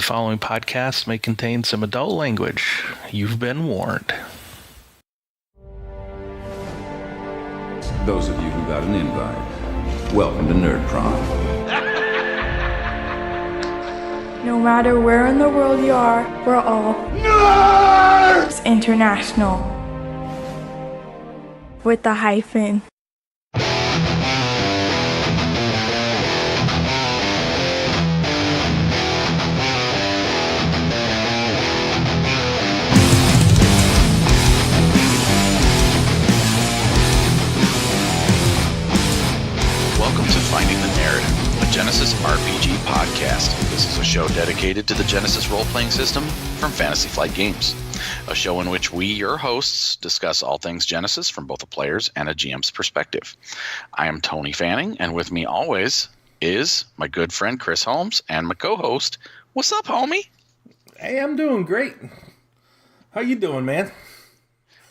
The following podcast may contain some adult language. You've been warned. Those of you who got an invite, welcome to NerdProm. No matter where in the world you are, we're all nerds! International. With the hyphen. Welcome to Finding the Narrative, a Genesys RPG Podcast. This is a show dedicated to the Genesys role-playing system from Fantasy Flight Games. A show in which we, your hosts, discuss all things Genesys from both a player's and a GM's perspective. I am Tony Fanning, and with me always is my good friend Chris Holmes and my co-host. What's up, homie? Hey, I'm doing great. How you doing, man?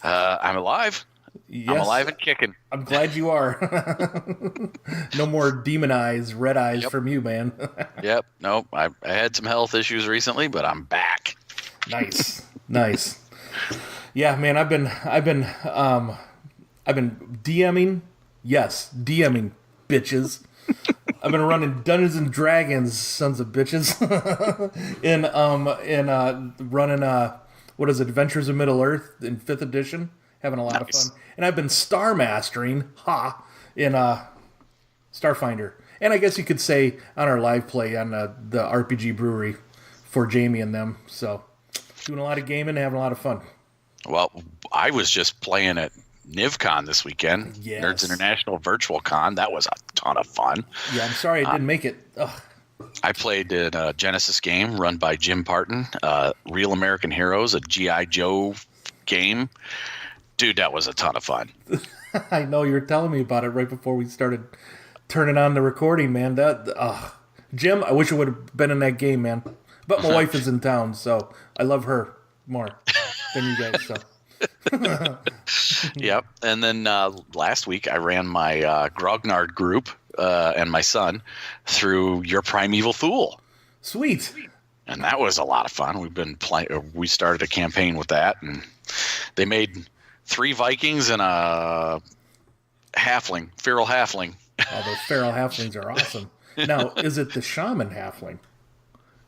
I'm alive. Yes, I'm alive and kicking. I'm glad you are. No more demon eyes, red eyes from you, man. Yep. Nope. I had some health issues recently, but I'm back. Nice. Yeah, man. I've been DMing. Yes, DMing, bitches. I've been running Dungeons and Dragons, sons of bitches. in running what is it, Adventures of Middle Earth in 5th edition. Having a lot of fun. And I've been Star Mastering, in Starfinder. And I guess you could say on our live play on the RPG Brewery for Jamie and them. So, doing a lot of gaming and having a lot of fun. Well, I was just playing at NivCon this weekend. Yes. Nerds International Virtual Con. That was a ton of fun. Yeah, I'm sorry I didn't make it. Ugh. I played in a Genesys game run by Jim Parton, Real American Heroes, a G.I. Joe game. Dude, that was a ton of fun. I know, you were telling me about it right before we started turning on the recording, man. Jim, I wish I would have been in that game, man. But my wife is in town, so I love her more than you guys. So. Yep. And then last week I ran my Grognard group and my son through Your Primeval Fool. Sweet. And that was a lot of fun. We've been we started a campaign with that, and they made 3 Vikings and a halfling, feral halfling. Oh, those feral halflings are awesome. Now, is it the shaman halfling?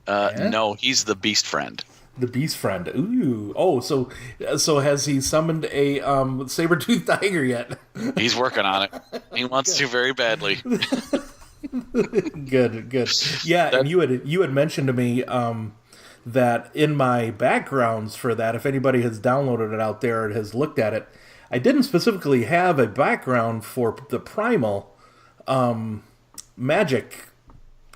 Yeah? No, he's the beast friend. The beast friend. Ooh. Oh, so has he summoned a saber-toothed tiger yet? He's working on it. He wants to very badly. Good. Yeah, and you had mentioned to me that in my backgrounds for that, if anybody has downloaded it out there and has looked at it, I didn't specifically have a background for the primal magic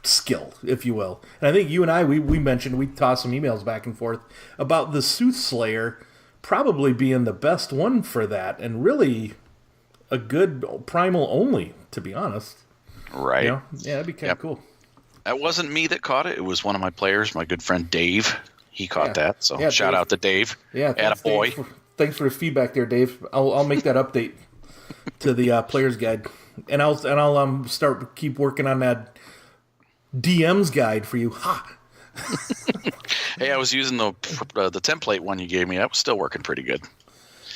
skill, if you will. And I think you and I, we mentioned, we tossed some emails back and forth about the Soothsayer probably being the best one for that, and really a good primal only, to be honest. Right. You know? Yeah, that'd be kind of cool. That wasn't me that caught it. It was one of my players, my good friend Dave. He caught that. So shout out to Dave. Yeah, attaboy. Thanks for the feedback there, Dave. I'll make that update to the player's guide, and I'll keep working on that DM's guide for you. Ha. Hey, I was using the template one you gave me. That was still working pretty good.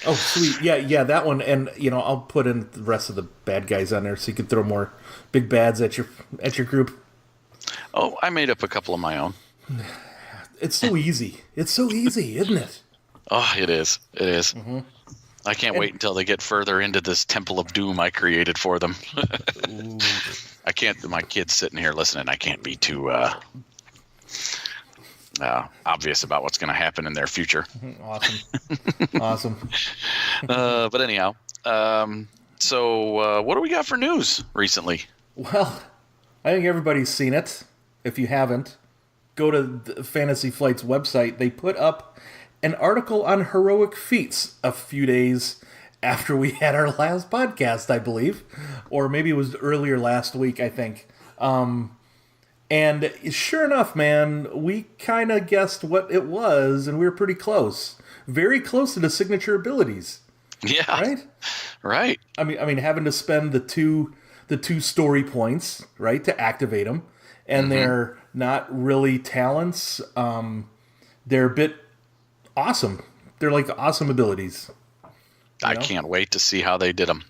Oh, sweet. Yeah, that one. And, I'll put in the rest of the bad guys on there so you can throw more big bads at your group. Oh, I made up a couple of my own. It's so easy. It's so easy, isn't it? Oh, it is. It is. Mm-hmm. I can't wait until they get further into this Temple of Doom I created for them. I can't. My kid's sitting here listening. I can't be too obvious about what's going to happen in their future. Awesome. But anyhow, so what do we got for news recently? Well, I think everybody's seen it. If you haven't, go to the Fantasy Flight's website. They put up an article on heroic feats a few days after we had our last podcast, I believe. Or maybe it was earlier last week, I think. And sure enough, man, we kind of guessed what it was, and we were pretty close. Very close to the signature abilities. Yeah. Right. I mean, having to spend the two story points, right, to activate them, and not really talents. They're a bit awesome. They're like awesome abilities. I can't wait to see how they did them.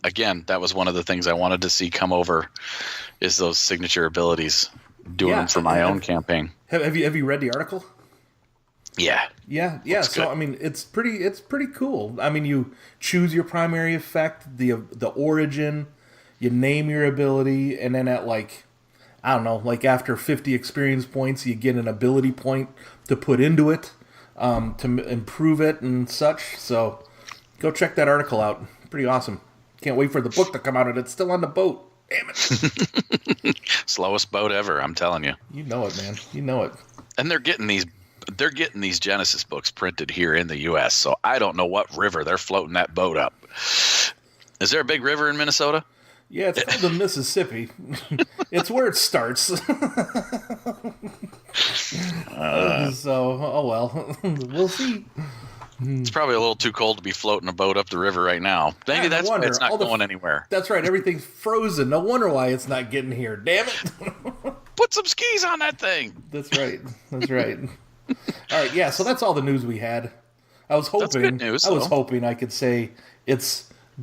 Again, that was one of the things I wanted to see come over, is those signature abilities. Doing them for my own campaign. Have you read the article? Yeah. Yeah. So good. I mean, it's pretty cool. I mean, you choose your primary effect, the origin, you name your ability, and then at after 50 experience points, you get an ability point to put into it to improve it and such. So go check that article out. Pretty awesome. Can't wait for the book to come out, and it's still on the boat. Damn it. Slowest boat ever, I'm telling you. You know it, man. You know it. And they're getting these Genesis books printed here in the US, so I don't know what river they're floating that boat up. Is there a big river in Minnesota? Yeah, it's called the Mississippi. It's where it starts. So, oh well. We'll see. It's probably a little too cold to be floating a boat up the river right now. Maybe that's why it's not going anywhere. That's right. Everything's frozen. No wonder why it's not getting here. Damn it. Put some skis on that thing. That's right. That's right. All right. Yeah. So that's all the news we had. I was hoping. That's good news, I was hoping I could say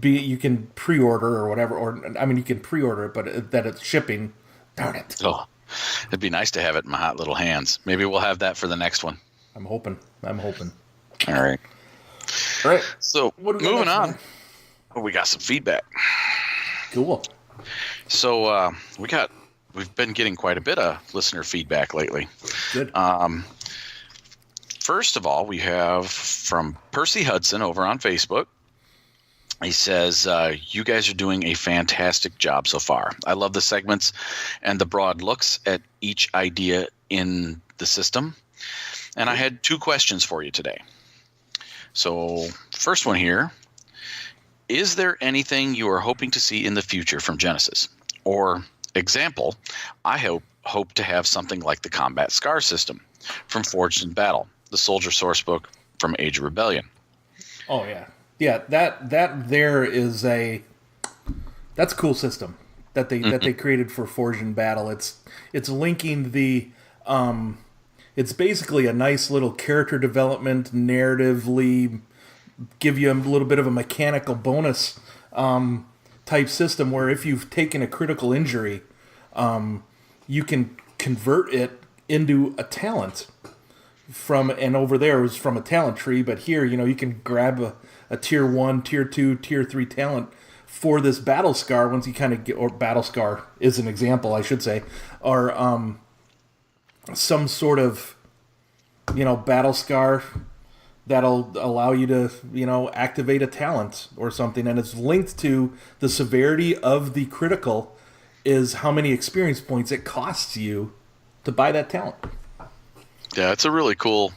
you can pre-order or whatever, or I mean you can pre-order it, but that it's shipping. Darn it. Oh, it'd be nice to have it in my hot little hands. Maybe we'll have that for the next one. I'm hoping. All right. So moving on, we got some feedback. Cool. So we've been getting quite a bit of listener feedback lately. Good. First of all, we have from Percy Hudson over on Facebook. He says, you guys are doing a fantastic job so far. I love the segments and the broad looks at each idea in the system. And I had 2 questions for you today. So, first one here, is there anything you are hoping to see in the future from Genesys? Or, example, I hope to have something like the Combat Scar system from Forged in Battle, the Soldier Sourcebook from Age of Rebellion. Oh, yeah. Yeah, that there is that's a cool system that they created for Forged in Battle. It's linking the it's basically a nice little character development, narratively give you a little bit of a mechanical bonus type system where if you've taken a critical injury, you can convert it into a talent and over there it was from a talent tree, but here, you can grab a tier 1, tier 2, tier 3 talent for this battle scar once you kind of get, or battle scar is an example, I should say, or some sort of, battle scar that'll allow you to, activate a talent or something. And it's linked to the severity of the critical is how many experience points it costs you to buy that talent. Yeah, it's a really cool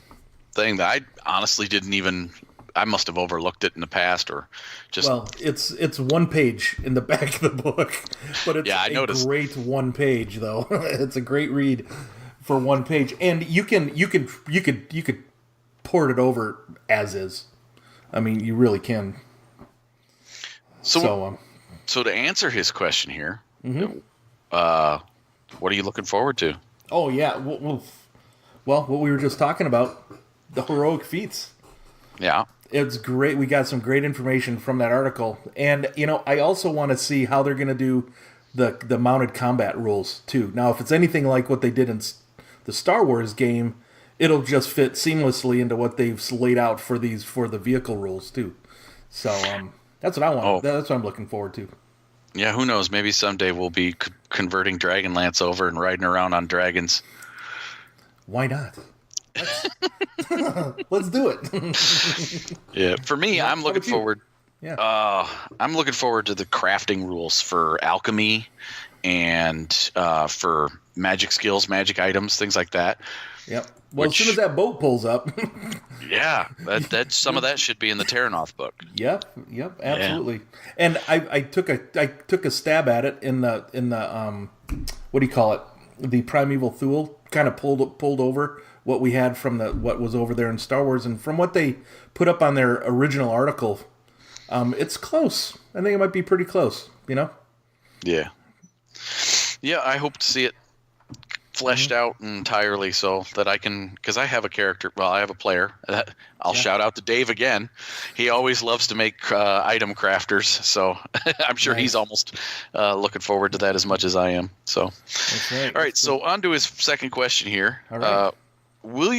thing that I honestly I must have overlooked it in the past or just... Well, it's 1 page in the back of the book, but it's a great 1 page though. It's a great read for 1 page, and you could port it over as is. I mean, you really can. So to answer his question here, what are you looking forward to? Oh yeah, well, what we were just talking about, the heroic feats. Yeah. It's great. We got some great information from that article. And, I also want to see how they're going to do the mounted combat rules, too. Now, if it's anything like what they did in the Star Wars game, it'll just fit seamlessly into what they've laid out for the vehicle rules, too. So, that's what I want. That's what I'm looking forward to. Yeah, who knows? Maybe someday we'll be converting Dragonlance over and riding around on dragons. Why not? Let's do it. Yeah, for me, I'm looking forward. Yeah. I'm looking forward to the crafting rules for alchemy and for magic skills, magic items, things like that. Yep. Well, as soon as that boat pulls up. Yeah, that some of that should be in the Terranoth book. Yep, absolutely. Yeah. And I took a stab at it in the what do you call it? The Primeval Thule, kind of pulled over what we had from what was over there in Star Wars, and from what they put up on their original article, it's close. I think it might be pretty close. Yeah. Yeah, I hope to see it fleshed out entirely so that I can, because I have a character, well, I have a player. I'll shout out to Dave again. He always loves to make item crafters, so I'm sure he's almost looking forward to that as much as I am. So, That's right. All right, so on to his second question here. All right. Will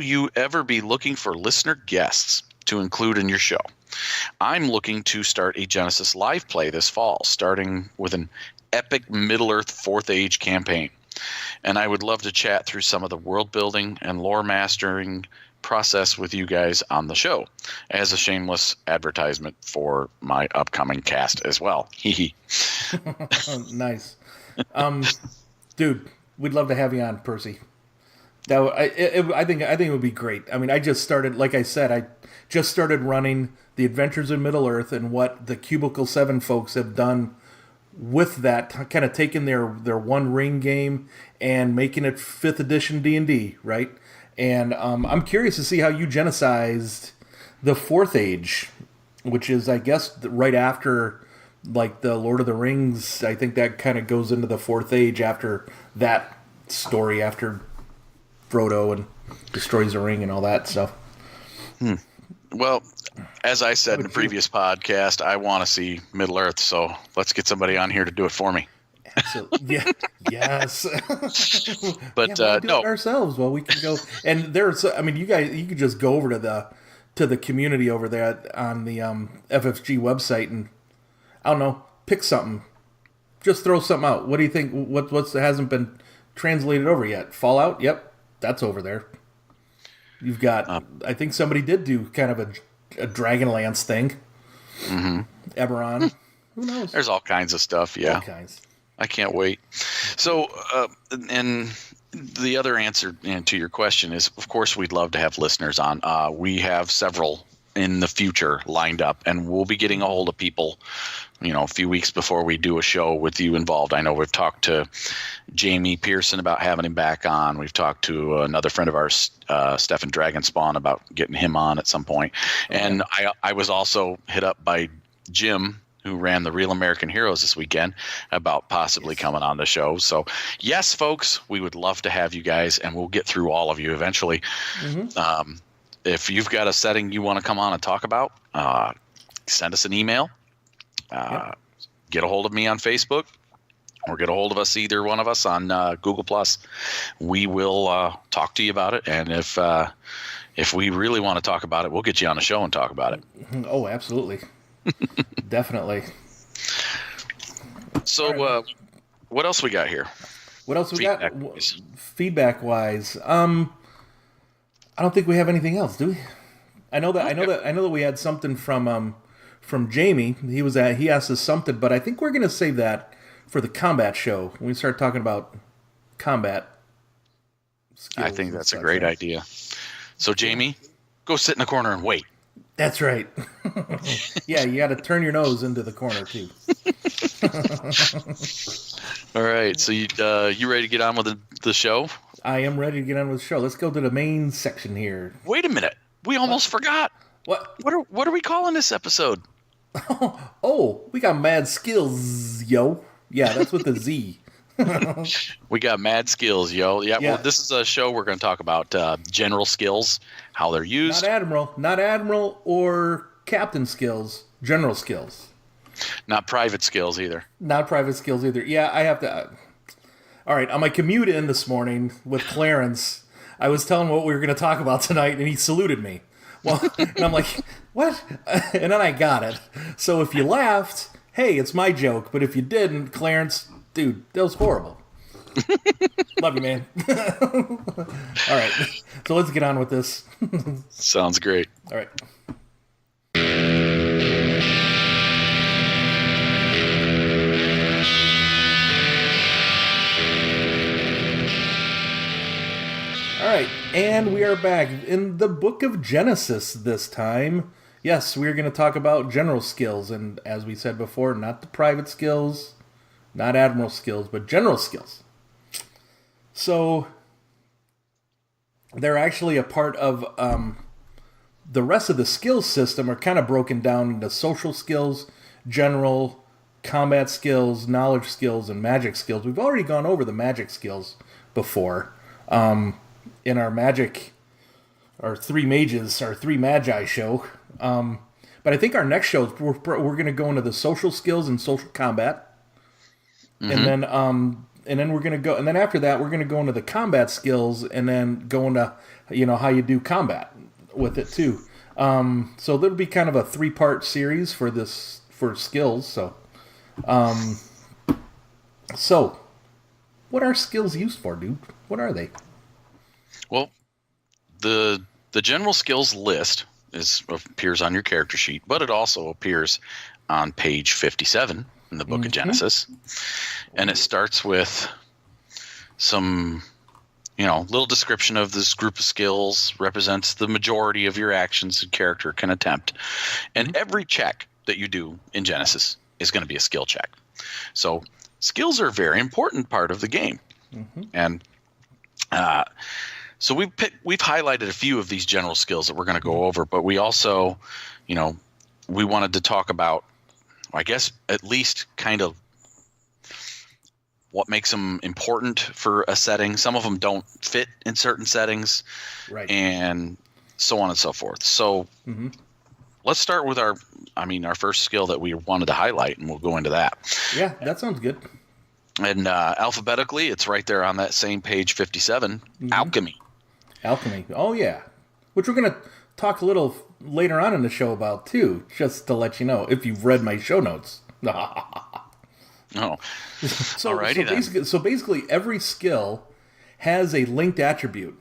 you ever be looking for listener guests to include in your show? I'm looking to start a Genesys live play this fall, starting with an epic Middle-earth 4th Age campaign. And I would love to chat through some of the world building and lore mastering process with you guys on the show as a shameless advertisement for my upcoming cast as well. Nice. Dude, we'd love to have you on, Percy. I think it would be great. I mean, I just started, like I said, I just started running the Adventures in Middle-earth, and what the Cubicle 7 folks have done with that, kind of taking their One Ring game and making it 5th edition D&D, right? And I'm curious to see how you Genesized the 4th Age, which is, I guess, right after, like, the Lord of the Rings. I think that kind of goes into the 4th Age after that story, after Frodo and destroys the ring and all that stuff. Well, as I said in the previous podcast, I want to see Middle-earth, so let's get somebody on here to do it for me. Absolutely. Yeah. Yes. But we'll do no, it ourselves. Well, we can go, and there's, I mean, you could just go over to the community over there on the FFG website, and I don't know, pick something. Just throw something out. What do you think? What's hasn't been translated over yet? Fallout? Yep, that's over there. You've got. I think somebody did do kind of a Dragonlance thing. Mm-hmm. Eberron. Who knows? There's all kinds of stuff. Yeah. All kinds. I can't wait. So, and the other answer to your question is, of course, we'd love to have listeners on. We have several in the future lined up, and we'll be getting a hold of people, a few weeks before we do a show with you involved. I know we've talked to Jamie Pearson about having him back on. We've talked to another friend of ours, Stefan Dragonspawn, about getting him on at some point. Okay. And I was also hit up by Jim, who ran the Real American Heroes this weekend, about possibly coming on the show. So, yes, folks, we would love to have you guys, and we'll get through all of you eventually. Mm-hmm. If you've got a setting you want to come on and talk about, send us an email. Get a hold of me on Facebook, or get a hold of us, either one of us, on Google+. We will talk to you about it, and if we really want to talk about it, we'll get you on the show and talk about it. Oh, absolutely. Definitely. So, right. What else we got here? What else we got? Feedback-wise, I don't think we have anything else, do we? I know that we had something from Jamie. He asked us something, but I think we're going to save that for the combat show when we start talking about combat skills. I think that's a great idea. So, Jamie, go sit in the corner and wait. That's right. Yeah, you got to turn your nose into the corner too. All right, so you ready to get on with the show? I am ready to get on with the show. Let's go to the main section here. Wait a minute, we almost forgot. What? What are we calling this episode? Oh, we got Mad Skillz, yo. Yeah, that's with the Z. We got Mad Skillz, yo. Yeah. Well, this is a show we're going to talk about general skills, how they're used. Not admiral or captain skills. General skills. Not private skills either. Not private skills either. Yeah, I have to. All right, on my commute in this morning with Clarence, I was telling him what we were going to talk about tonight, and he saluted me. Well, and I'm like, what? And then I got it. So if you laughed, hey, it's my joke. But if you didn't, Clarence, dude, that was horrible. Love you, man. All right, so let's get on with this. Sounds great. All right. All right, and we are back in the book of Genesys this time. Yes, we're going to talk about general skills, and as we said before, not the private skills, not admiral skills, but general skills. So, they're actually a part of the rest of the skills system are kind of broken down into social skills, general, combat skills, knowledge skills, and magic skills. We've already gone over the magic skills before in our our three magi show. But I think our next show, we're going to go into the social skills and social combat. Mm-hmm. And then we're going to go, and then after that, we're going to go into the combat skills and then go into, how you do combat with it too. So there'll be kind of a 3-part series for skills. So what are skills used for, dude? What are they? Well, the general skills list appears on your character sheet, but it also appears on page 57 in the book of Genesys. And it starts with some, little description of this group of skills represents the majority of your actions a character can attempt. And every check that you do in Genesys is going to be a skill check. So skills are a very important part of the game. Mm-hmm. And so we've highlighted a few of these general skills that we're going to go over, but we also, we wanted to talk about, I guess, at least kind of what makes them important for a setting. Some of them don't fit in certain settings, right, and so on and so forth. So let's start with our first skill that we wanted to highlight, and we'll go into that. Yeah, that sounds good. And alphabetically, it's right there on that same page 57, Alchemy. Alchemy. Oh, yeah. Which we're going to talk a little later on in the show about, too, just to let you know, if you've read my show notes. Oh. So basically, every skill has a linked attribute,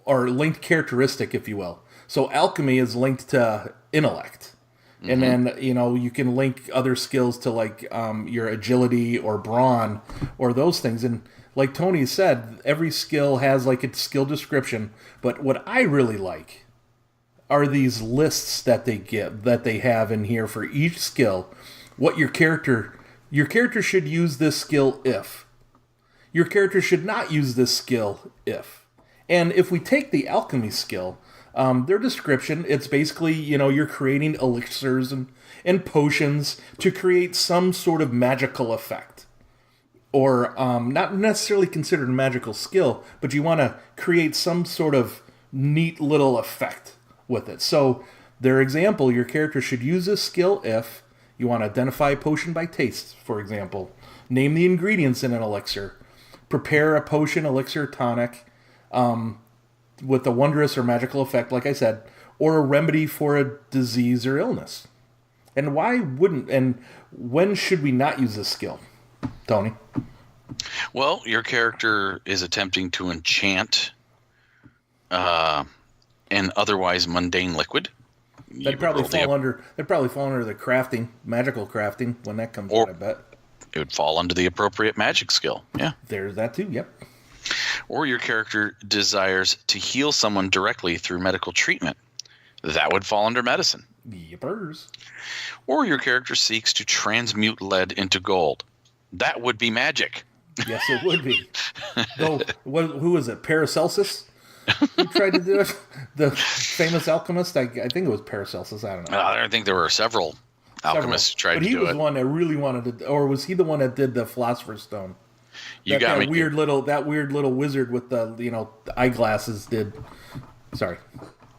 or linked characteristic, if you will. So alchemy is linked to intellect. And then, you can link other skills to, like, your agility or brawn or those things. And like Tony said, every skill has, like, its skill description. But what I really like are these lists that they have in here for each skill. What your character should use this skill if. Your character should not use this skill if. And if we take the alchemy skill, their description, it's basically, you're creating elixirs and potions to create some sort of magical effect. Or not necessarily considered a magical skill, but you want to create some sort of neat little effect with it. So, their example, your character should use this skill if you want to identify a potion by taste, for example. Name the ingredients in an elixir. Prepare a potion, elixir, tonic, with a wondrous or magical effect, like I said, or a remedy for a disease or illness. And when should we not use this skill, Tony? Well, your character is attempting to enchant an otherwise mundane liquid. That'd probably fall under the crafting, magical crafting, when that comes out, I bet. It would fall under the appropriate magic skill. Yeah. There's that too, yep. Or your character desires to heal someone directly through medical treatment. That would fall under medicine. Yippers. Or your character seeks to transmute lead into gold. That would be magic. Yes, it would be. Though, who is it? Paracelsus? Who tried to do it? The famous alchemist? I think it was Paracelsus. I don't know. I think there were several alchemists who tried to do it. But he was one that really wanted to, or was he the one that did the Philosopher's Stone? That weird little wizard with the eyeglasses did. Sorry,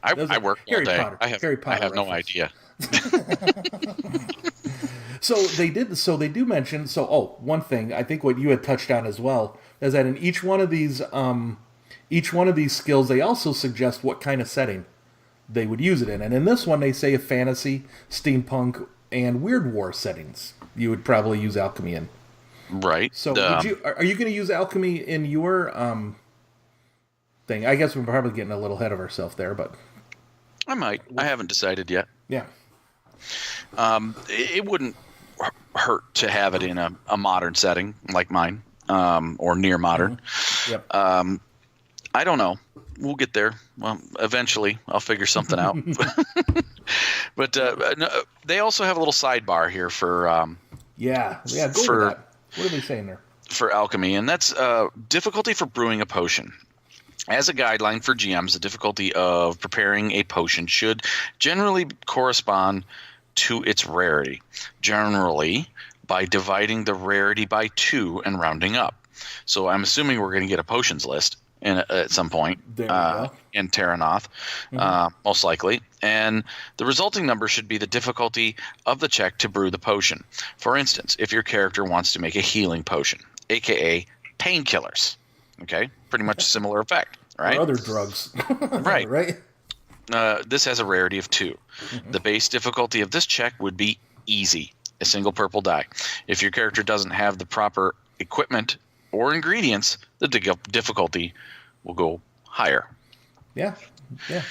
I work all Harry day. Potter. Harry Potter. I have no idea. So they do mention. So one thing I think what you had touched on as well is that in each one of these skills, they also suggest what kind of setting they would use it in. And in this one, they say a fantasy, steampunk, and weird war settings. You would probably use alchemy in. Right. So are you going to use alchemy in your thing? I guess we're probably getting a little ahead of ourselves there, but I might. I haven't decided yet. Yeah. It wouldn't hurt to have it in a modern setting like mine, or near modern. Mm-hmm. Yep. I don't know. We'll get there. Well, eventually I'll figure something out. But no, they also have a little sidebar here for go for that. What are they saying there? For alchemy, and that's difficulty for brewing a potion. As a guideline for GMs, the difficulty of preparing a potion should generally correspond to its rarity. Generally, by dividing the rarity by 2 and rounding up. So I'm assuming we're going to get a potions list at some point in Terranoth, most likely. And the resulting number should be the difficulty of the check to brew the potion. For instance, if your character wants to make a healing potion, a.k.a. painkillers, okay? Pretty much a similar effect, right? Or other drugs. Right. Right? This has a rarity of 2. The base difficulty of this check would be easy, a single purple die. If your character doesn't have the proper equipment or ingredients, the difficulty will go higher. Yeah.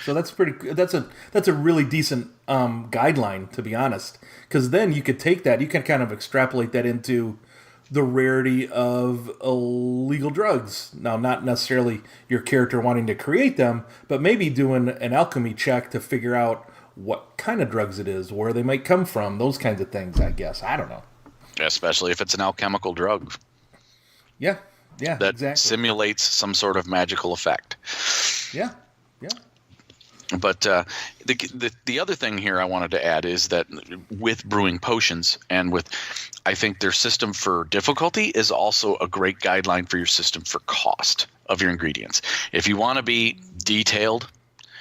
So that's pretty. That's a really decent guideline, to be honest, because then you could take that, you can kind of extrapolate that into the rarity of illegal drugs. Now, not necessarily your character wanting to create them, but maybe doing an alchemy check to figure out what kind of drugs it is, where they might come from, those kinds of things, I guess. I don't know. Especially if it's an alchemical drug. Yeah, that exactly. Simulates some sort of magical effect. Yeah. But the other thing here I wanted to add is that with brewing potions and with, I think their system for difficulty is also a great guideline for your system for cost of your ingredients. If you want to be detailed,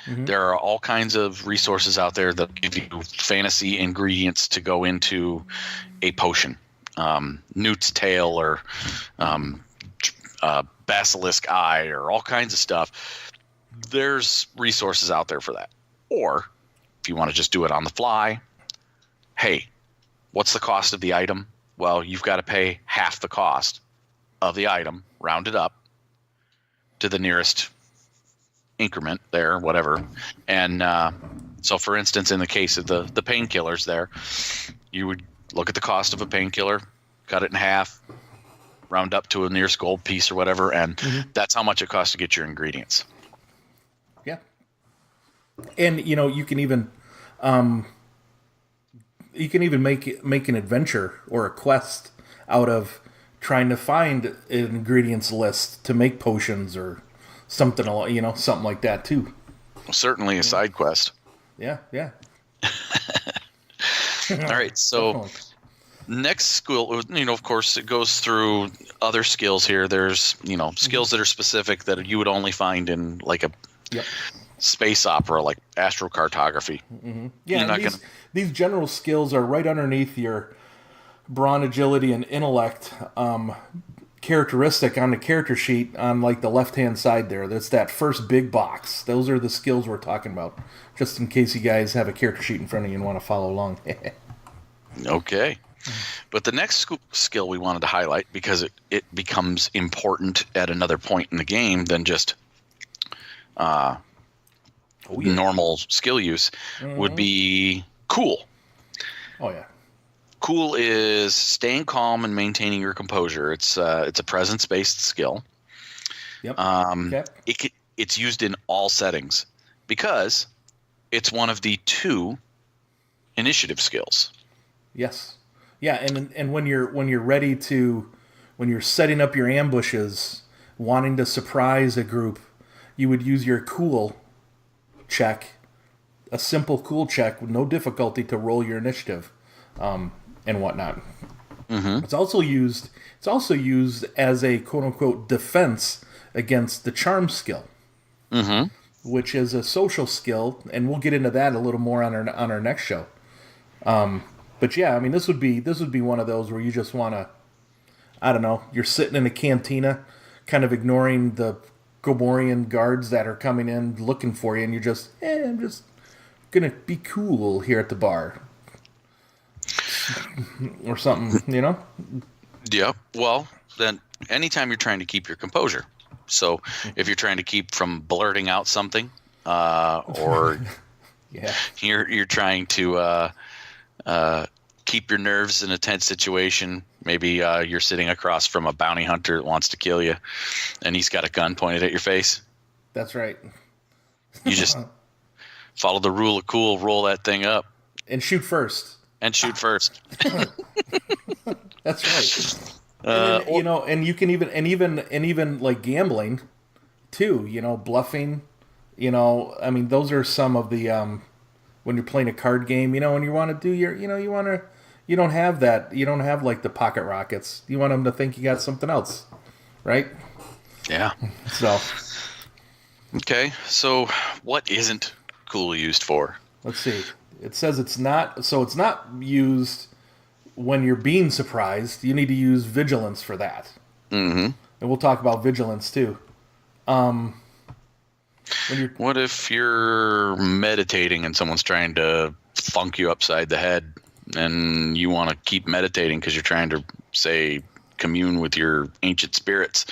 there are all kinds of resources out there that give you fantasy ingredients to go into a potion. Newt's tail or basilisk eye or all kinds of stuff. There's resources out there for that. Or if you want to just do it on the fly, hey, what's the cost of the item? Well, you've got to pay half the cost of the item, round it up to the nearest increment there, whatever. And so, for instance, in the case of the painkillers there, you would look at the cost of a painkiller, cut it in half, round up to a nearest gold piece or whatever, and that's how much it costs to get your ingredients. Yeah. And, you can even make an adventure or a quest out of trying to find an ingredients list to make potions or something, something like that too. Certainly a side quest. Yeah. All right, so Definitely. Next skill, of course, it goes through other skills here. There's, skills that are specific that you would only find in like a space opera, like astrocartography. Yeah, these general skills are right underneath your brawn, agility, and intellect characteristic on the character sheet on like the left-hand side there. That's that first big box. Those are the skills we're talking about, just in case you guys have a character sheet in front of you and want to follow along. Okay. But the next skill we wanted to highlight, because it becomes important at another point in the game than just normal skill use, would be cool. Oh, yeah. Cool is staying calm and maintaining your composure. It's a presence-based skill. Yep. It's used in all settings because it's one of the 2 initiative skills. Yes. Yeah, and when you're ready to, when you're setting up your ambushes, wanting to surprise a group, you would use your cool check, a simple cool check with no difficulty to roll your initiative, and whatnot. It's also used as a quote unquote defense against the charm skill, which is a social skill, and we'll get into that a little more on our next show. But yeah, I mean, this would be one of those where you just want to, I don't know, you're sitting in a cantina, kind of ignoring the Gomorian guards that are coming in looking for you, and you're just, I'm just gonna be cool here at the bar, or something, Yeah. Well, then anytime you're trying to keep your composure. So if you're trying to keep from blurting out something, or you're trying to keep your nerves in a tense situation. Maybe you're sitting across from a bounty hunter that wants to kill you, and he's got a gun pointed at your face. That's right. You just follow the rule of cool, roll that thing up, and shoot first. That's right. And you can even like gambling too. Bluffing. I mean, those are some of the when you're playing a card game. When you want to do your, you want You don't have that. You don't have like the pocket rockets. You want them to think you got something else, right? Yeah. So. Okay, so what isn't cool used for? Let's see. It says it's not used when you're being surprised. You need to use vigilance for that. Mm-hmm. And we'll talk about vigilance too. What if you're meditating and someone's trying to funk you upside the head and you want to keep meditating because you're trying to, say, commune with your ancient spirits?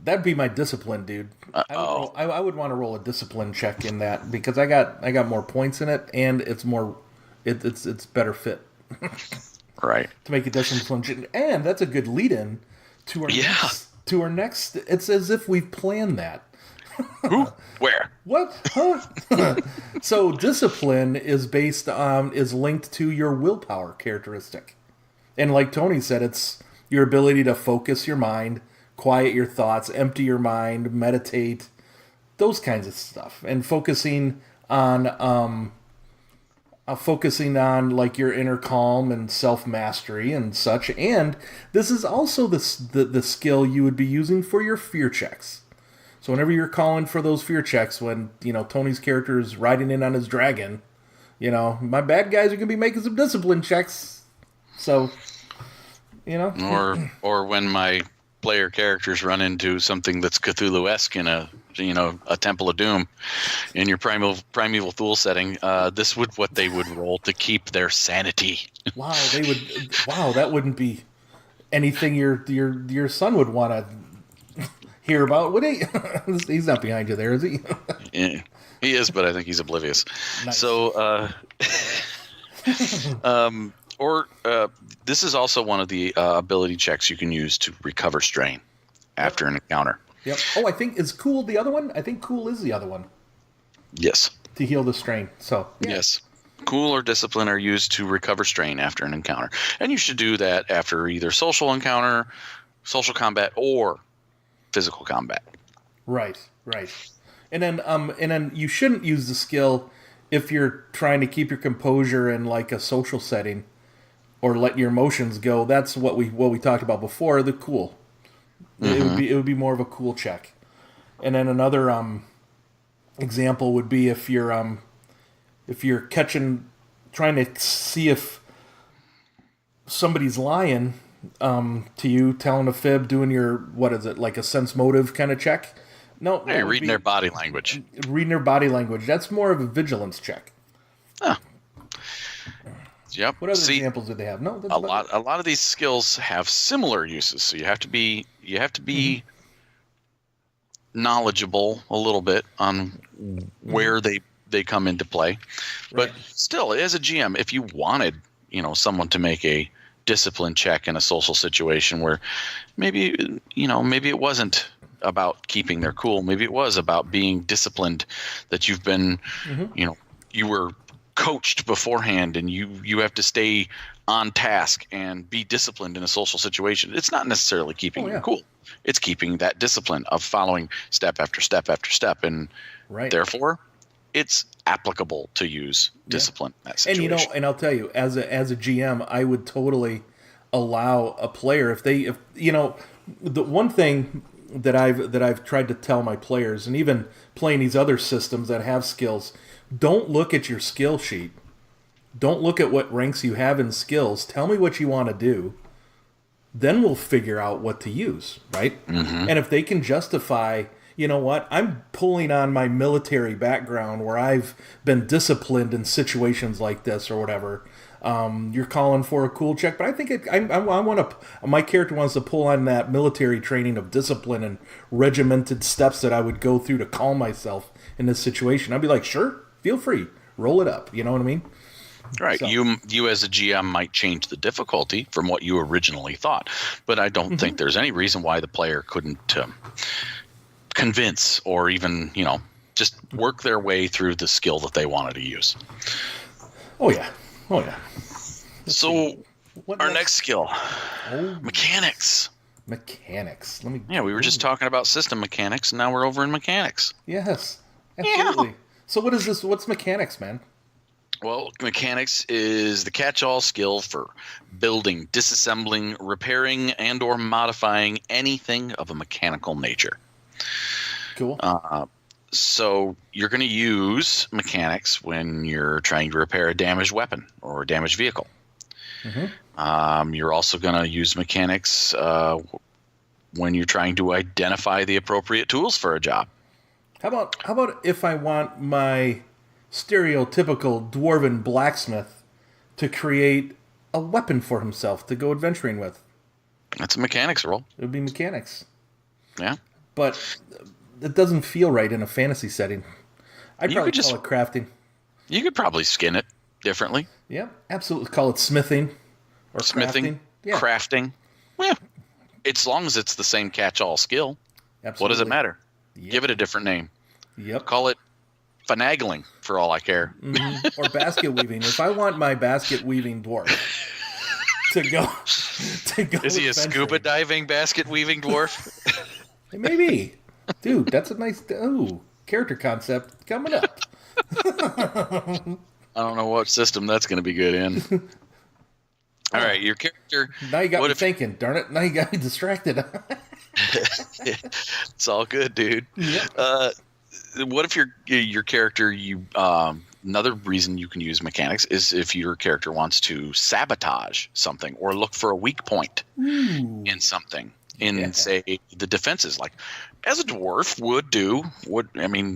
That'd be my discipline, dude. I would want to roll a discipline check in that because I got more points in it and it's more it's better fit. Right. To make a discipline check. And that's a good lead in to our next it's as if we've planned that. Who? Where? What? Huh? So discipline is is linked to your willpower characteristic. And like Tony said, it's your ability to focus your mind, quiet your thoughts, empty your mind, meditate, those kinds of stuff. And focusing on like your inner calm and self-mastery and such. And this is also the skill you would be using for your fear checks. So whenever you're calling for those fear checks, when, Tony's character is riding in on his dragon, my bad guys are going to be making some discipline checks. So, Or when my player characters run into something that's Cthulhu-esque in a Temple of Doom in your primeval Thule setting, this would what they would roll to keep their sanity. Wow, that wouldn't be anything your son would want to hear about, would he? He's not behind you there, is he? Yeah, he is, but I think he's oblivious. Nice. So, this is also one of the ability checks you can use to recover strain after an encounter. Yep. Oh, I think is cool the other one? I think cool is the other one. Yes. To heal the strain. So. Yeah. Yes. Cool or discipline are used to recover strain after an encounter, and you should do that after either social encounter, social combat, or physical combat. Right. And then you shouldn't use the skill if you're trying to keep your composure in like a social setting or let your emotions go. That's what we talked about before, the cool. Mm-hmm. It would be more of a cool check. And then another example would be if you're trying to see if somebody's lying to you, telling a fib, doing your, what is it, like a sense motive kind of check? No. Hey, reading their body language. Reading their body language. That's more of a vigilance check. Oh. Yep. What other examples do they have? No, a lot of these skills have similar uses, so you have to be mm-hmm. knowledgeable a little bit on where they come into play. But still, as a GM, if you wanted, someone to make a discipline check in a social situation where maybe it wasn't about keeping their cool, maybe it was about being disciplined, that you've been, mm-hmm. You were coached beforehand and you have to stay on task and be disciplined in a social situation. It's not necessarily keeping you cool. It's keeping that discipline of following step after step after step, and therefore it's applicable to use discipline in that situation. And I'll tell you, as a GM, I would totally allow a player if the one thing that I've tried to tell my players, and even playing these other systems that have skills, don't look at your skill sheet. Don't look at what ranks you have in skills. Tell me what you want to do. Then we'll figure out what to use, right? Mm-hmm. And if they can justify, I'm pulling on my military background where I've been disciplined in situations like this or whatever. You're calling for a cool check, but I think my character wants to pull on that military training of discipline and regimented steps that I would go through to calm myself in this situation. I'd be like, sure, feel free, roll it up. You know what I mean? Right. So. You as a GM might change the difficulty from what you originally thought, but I don't mm-hmm. think there's any reason why the player couldn't convince or even, just work their way through the skill that they wanted to use. Oh yeah. So our next skill, mechanics. Mechanics. We were just talking about system mechanics, and now we're over in mechanics. Yes, absolutely. Yeah. So what is this? What's mechanics, man? Well, mechanics is the catch-all skill for building, disassembling, repairing, and or modifying anything of a mechanical nature. Cool. So you're going to use mechanics when you're trying to repair a damaged weapon or a damaged vehicle. You're also going to use mechanics when you're trying to identify the appropriate tools for a job. How about if I want my stereotypical dwarven blacksmith to create a weapon for himself to go adventuring with? That's a mechanics roll. It would be mechanics. Yeah. But it doesn't feel right in a fantasy setting. I'd probably call it crafting. You could probably skin it differently. Yeah, absolutely. Call it smithing or smithing, crafting. Yeah. Crafting. Yeah. As long as it's the same catch-all skill. Absolutely. What does it matter? Yep. Give it a different name. Yep. Call it finagling for all I care. Or basket weaving. If I want my basket weaving dwarf to go Is he a scuba diving basket weaving dwarf? Maybe. Dude, that's a nice character concept coming up. I don't know what system that's going to be good in. All right, your character. Now you got me thinking, darn it. Now you got me distracted. It's all good, dude. Yep. What if your character, another reason you can use mechanics is if your character wants to sabotage something or look for a weak point in something. Say, the defenses, like as a dwarf would do.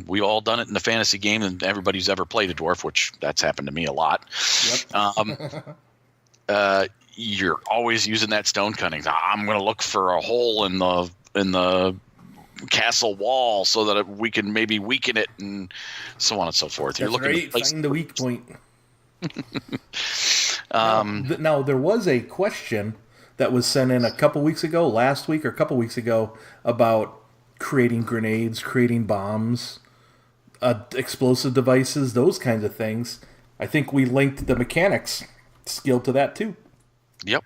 We all done it in the fantasy game, and everybody's ever played a dwarf, which that's happened to me a lot. Yep. You're always using that stone cutting. I'm going to look for a hole in the castle wall so that we can maybe weaken it, and so on and so forth. You're looking to find the weak point. Now there was a question that was sent in last week or a couple weeks ago, about creating grenades, creating bombs, explosive devices, those kinds of things. I think we linked the mechanics skill to that too. Yep.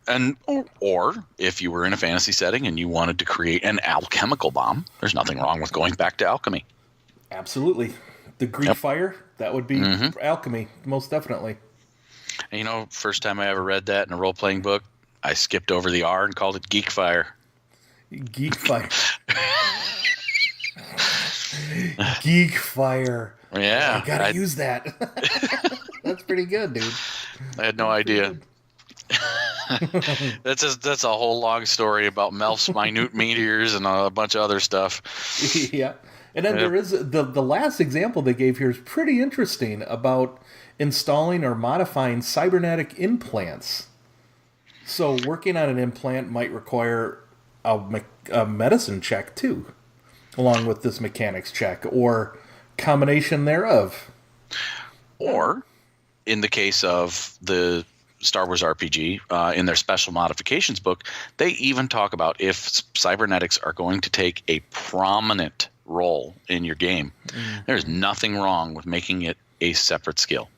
And or if you were in a fantasy setting and you wanted to create an alchemical bomb, there's nothing wrong with going back to alchemy. Absolutely. The Greek fire, that would be alchemy, most definitely. And first time I ever read that in a role-playing book, I skipped over the R and called it Geek Fire. Geek Fire. Geek Fire. Yeah. I gotta use that. That's pretty good, dude. I had no idea. That's a whole long story about Melf's minute meteors and a bunch of other stuff. Yeah. And then there is the last example they gave here is pretty interesting about installing or modifying cybernetic implants. So working on an implant might require a medicine check too, along with this mechanics check or combination thereof. Or in the case of the Star Wars RPG, in their special modifications book, they even talk about if cybernetics are going to take a prominent role in your game, there's nothing wrong with making it a separate skill.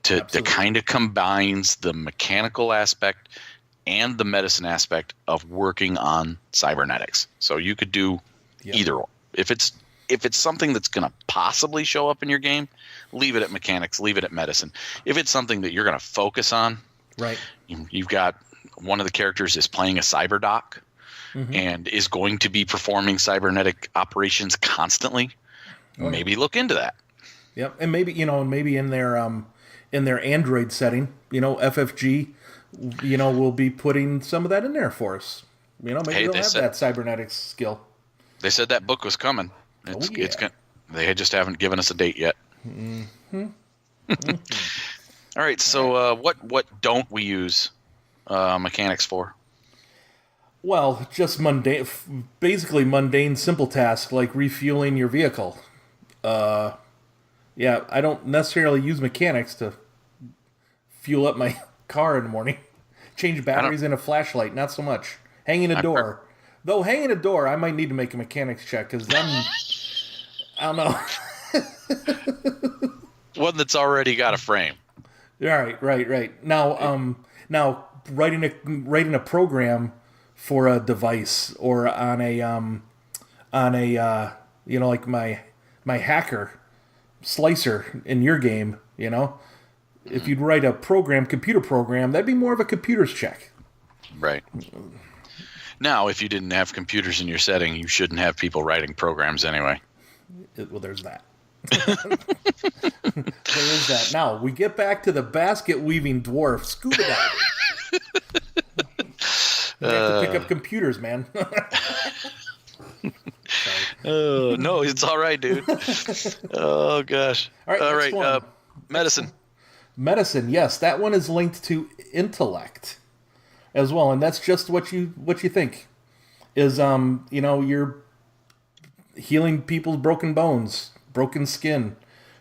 That kind of combines the mechanical aspect and the medicine aspect of working on cybernetics. So you could do either or. If it's something that's going to possibly show up in your game, leave it at mechanics, leave it at medicine. If it's something that you're going to focus on, right? You've got one of the characters is playing a cyber doc and is going to be performing cybernetic operations constantly. Maybe look into that. Yep, and maybe in their Android setting, FFG, we'll be putting some of that in there for us. Maybe they'll have that cybernetics skill. They said that book was coming. They just haven't given us a date yet. All right, so what don't we use mechanics for? Well, just basically mundane, simple tasks like refueling your vehicle. I don't necessarily use mechanics to fuel up my car in the morning. Change batteries in a flashlight, not so much. Hanging a door. Though hanging a door, I might need to make a mechanics check, because then, I don't know. One that's already got a frame. Right. Now writing a program for a device or on a like my hacker slicer in your game, you know? If you'd write a computer program, that'd be more of a computer's check. Right. Now, if you didn't have computers in your setting, you shouldn't have people writing programs anyway. Well, there's that. There is that. Now, we get back to the basket-weaving dwarf scuba diving. We have to pick up computers, man. No, it's all right, dude. Oh, gosh. All right. Medicine. Medicine, yes. That one is linked to intellect as well, and that's just what you think is you're healing people's broken bones, broken skin.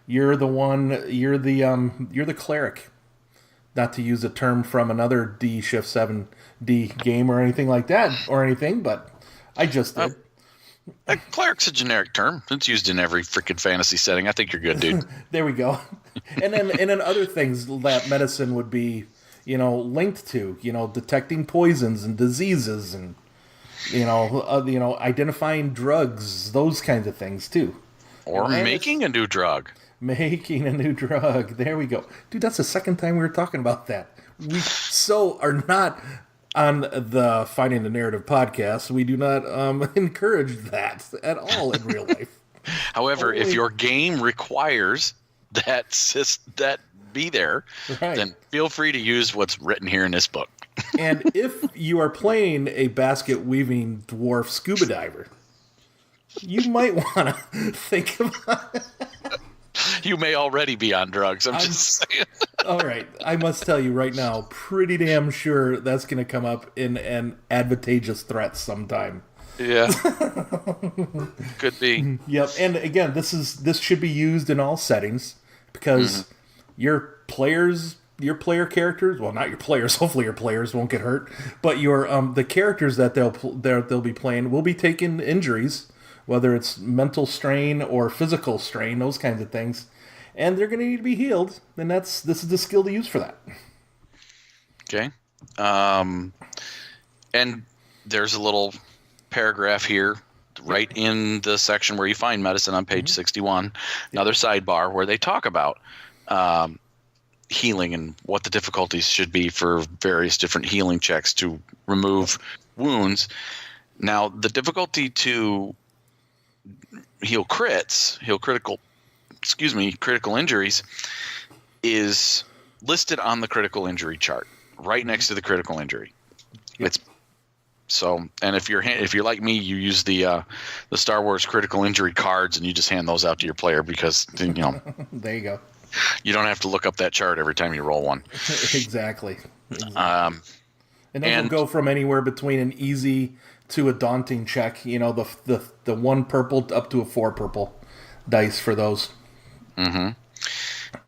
You're the cleric. Not to use a term from another D Shift 7D game or anything like that but I just did. Cleric's a generic term. It's used in every freaking fantasy setting. I think you're good, dude. There we go. And then other things that medicine would be, linked to, detecting poisons and diseases and, identifying drugs, those kinds of things too. Or making a new drug. Making a new drug. There we go. Dude, that's the second time we were talking about that. We so are not on the Finding the Narrative podcast. We do not encourage that at all in real life. However, if your game requires that be there, then feel free to use what's written here in this book. And if you are playing a basket-weaving dwarf scuba diver, you might want to think about it. You may already be on drugs. I'm just saying. All right. I must tell you right now, pretty damn sure that's going to come up in an Advantageous Threat sometime. Yeah. Could be. Yep. And again, this should be used in all settings because your player characters, well, not your players, hopefully your players won't get hurt, but the characters that they'll be playing will be taking injuries, whether it's mental strain or physical strain, those kinds of things, and they're going to need to be healed. And this is the skill to use for that. Okay. And there's a little paragraph here right in the section where you find medicine on page 61, another sidebar where they talk about healing and what the difficulties should be for various different healing checks to remove wounds. Now, the difficulty to heal critical injuries is listed on the critical injury chart right next to the critical injury. Yep. And if you're like me, you use the Star Wars critical injury cards and you just hand those out to your player because there you go. You don't have to look up that chart every time you roll one. Exactly. And then we'll go from anywhere between an easy to a daunting check. The 1 purple up to a 4 purple dice for those. Mm-hmm.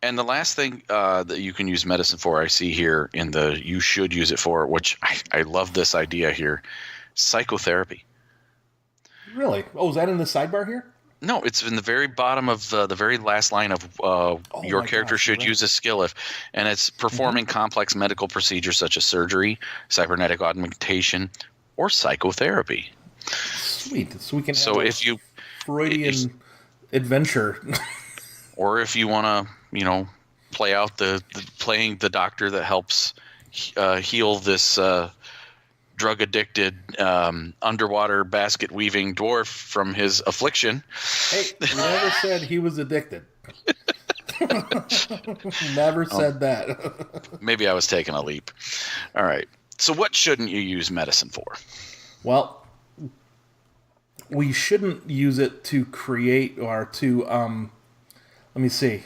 And the last thing that you can use medicine for, I see here in the you should use it for, which I love this idea here, psychotherapy. Really? Oh, is that in the sidebar here? No, it's in the very bottom of the very last line of your character should use this skill and it's performing complex medical procedures such as surgery, cybernetic augmentation, or psychotherapy. Sweet. So we can have if you Freudian adventure. Or if you want to, play out playing the doctor that helps heal this drug-addicted underwater basket-weaving dwarf from his affliction. Hey, you never said he was addicted. Never said that. Maybe I was taking a leap. All right. So what shouldn't you use medicine for? Well, we shouldn't use it to create or to, let me see,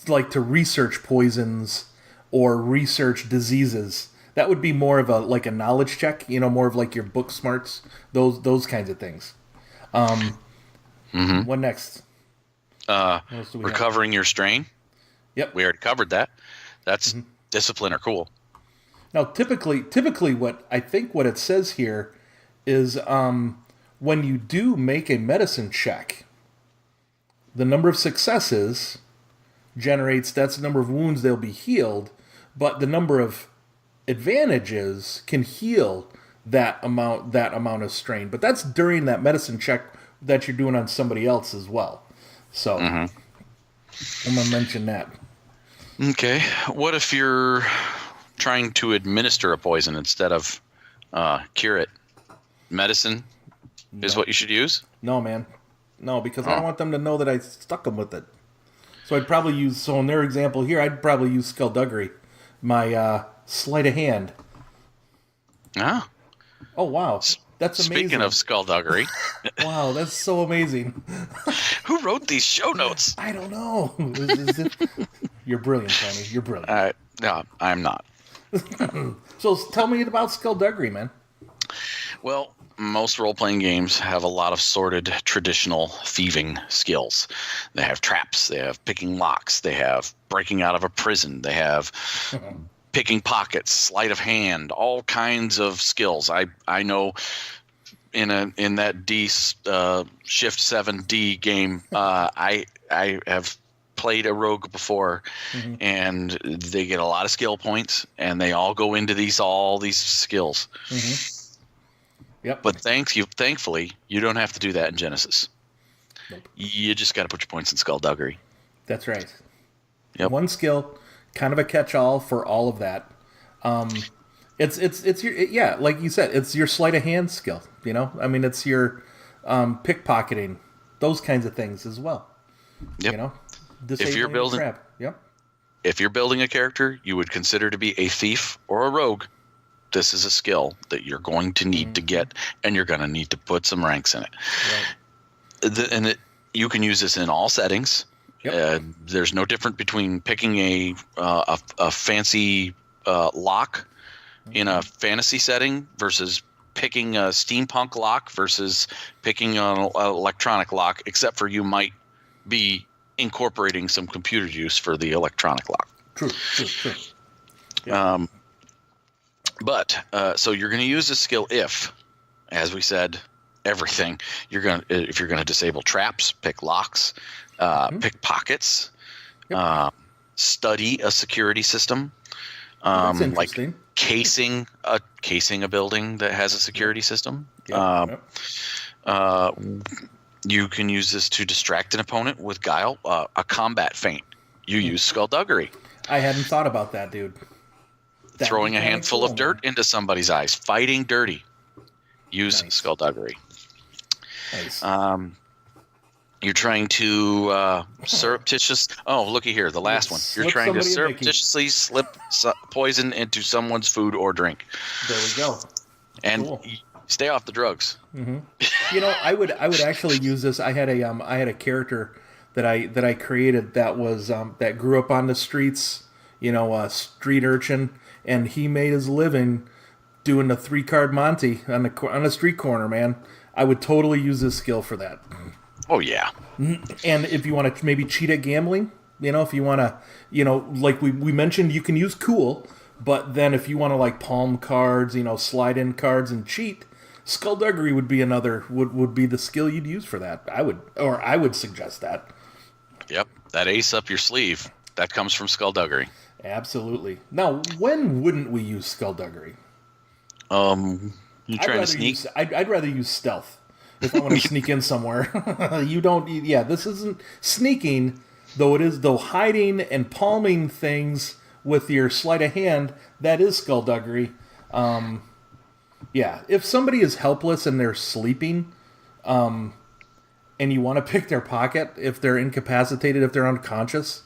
like to research poisons or research diseases. That would be more of a knowledge check, more of like your book smarts, those kinds of things. What next? Recovering your strain. Yep. We already covered that. That's discipline or cool. Now, typically what it says here is when you do make a medicine check, the number of successes that's the number of wounds they'll be healed, but the number of advantages can heal that amount of strain. But that's during that medicine check that you're doing on somebody else as well. So I'm gonna mention that. Okay. What if you're trying to administer a poison instead of cure it? Medicine is what you should use? No, man. No, because I don't want them to know that I stuck them with it. So I'd probably use, so in their example here, I'd probably use Skullduggery, my sleight of hand. Ah. Oh, wow. That's amazing. Speaking of Skullduggery. Wow, that's so amazing. Who wrote these show notes? I don't know. You're brilliant, Tony. You're brilliant. No, I'm not. So tell me about Skullduggery, man. Well, most role-playing games have a lot of sorted traditional thieving skills. They have traps, they have picking locks, they have breaking out of a prison, they have picking pockets, sleight of hand, all kinds of skills. I know in that Shift 7D game, I have played a rogue before, and they get a lot of skill points, and they all go into all these skills. Yep. But thankfully, you don't have to do that in Genesys. Nope. You just got to put your points in Skullduggery. That's right. Yep. One skill, kind of a catch-all for all of that. It's your like you said, it's your sleight of hand skill. You know, I mean, it's your pickpocketing, those kinds of things as well. Yep. You know, if you're building, yep. If you're building a character you would consider to be a thief or a rogue, this is a skill that you're going to need to get, and you're going to need to put some ranks in it. Right. You can use this in all settings. Yep. There's no difference between picking a fancy lock in a fantasy setting versus picking a steampunk lock versus picking an electronic lock, except for you might be incorporating some computer use for the electronic lock. True. Yep. So you're going to use this skill if, as we said, everything. If you're going to disable traps, pick locks, pick pockets, study a security system, That's like interesting. casing a building that has a security system. Yep. You can use this to distract an opponent with guile, a combat feint. You use Skullduggery. I hadn't thought about that, dude. Throwing a handful of dirt into somebody's eyes, fighting dirty. Use Skullduggery. Nice. You're trying to surreptitious. Oh, looky here, the last one. You're trying to surreptitiously slip poison into someone's food or drink. There we go. And cool. Stay off the drugs. Mm-hmm. You know, I would actually use this. I had a character that I created that was that grew up on the streets. You know, a street urchin, and he made his living doing the 3-card Monty on the street corner. Man, I would totally use this skill for that. Oh yeah. And if you want to maybe cheat at gambling, you know, if you want to, you know, like we mentioned, you can use Cool, but then if you want to like palm cards, you know, slide in cards and cheat, Skullduggery would be would be the skill you'd use for that. I would suggest that. Yep, that ace up your sleeve, that comes from Skullduggery. Absolutely. Now, when wouldn't we use Skullduggery? You trying to sneak? I'd rather use stealth if I want to sneak in somewhere. You don't. Yeah, this isn't sneaking, though hiding and palming things with your sleight of hand, that is Skullduggery. Yeah, if somebody is helpless and they're sleeping, and you want to pick their pocket, if they're incapacitated, if they're unconscious,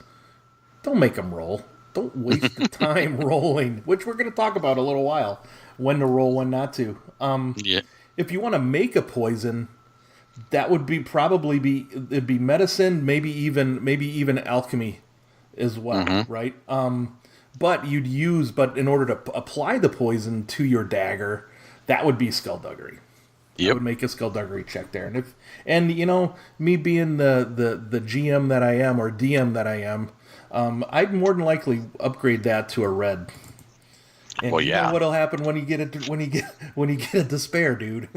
don't make them roll. Don't waste the time rolling, which we're going to talk about in a little while, when to roll, when not to. Yeah. If you want to make a poison, that would it'd be medicine, maybe even alchemy as well, right? But in order to apply the poison to your dagger, that would be Skullduggery. Yep. I would make a Skullduggery check there, and you know, me being the GM that I am, or DM that I am, I'd more than likely upgrade that to a red. And well, you yeah. know what'll happen when you get a despair, dude?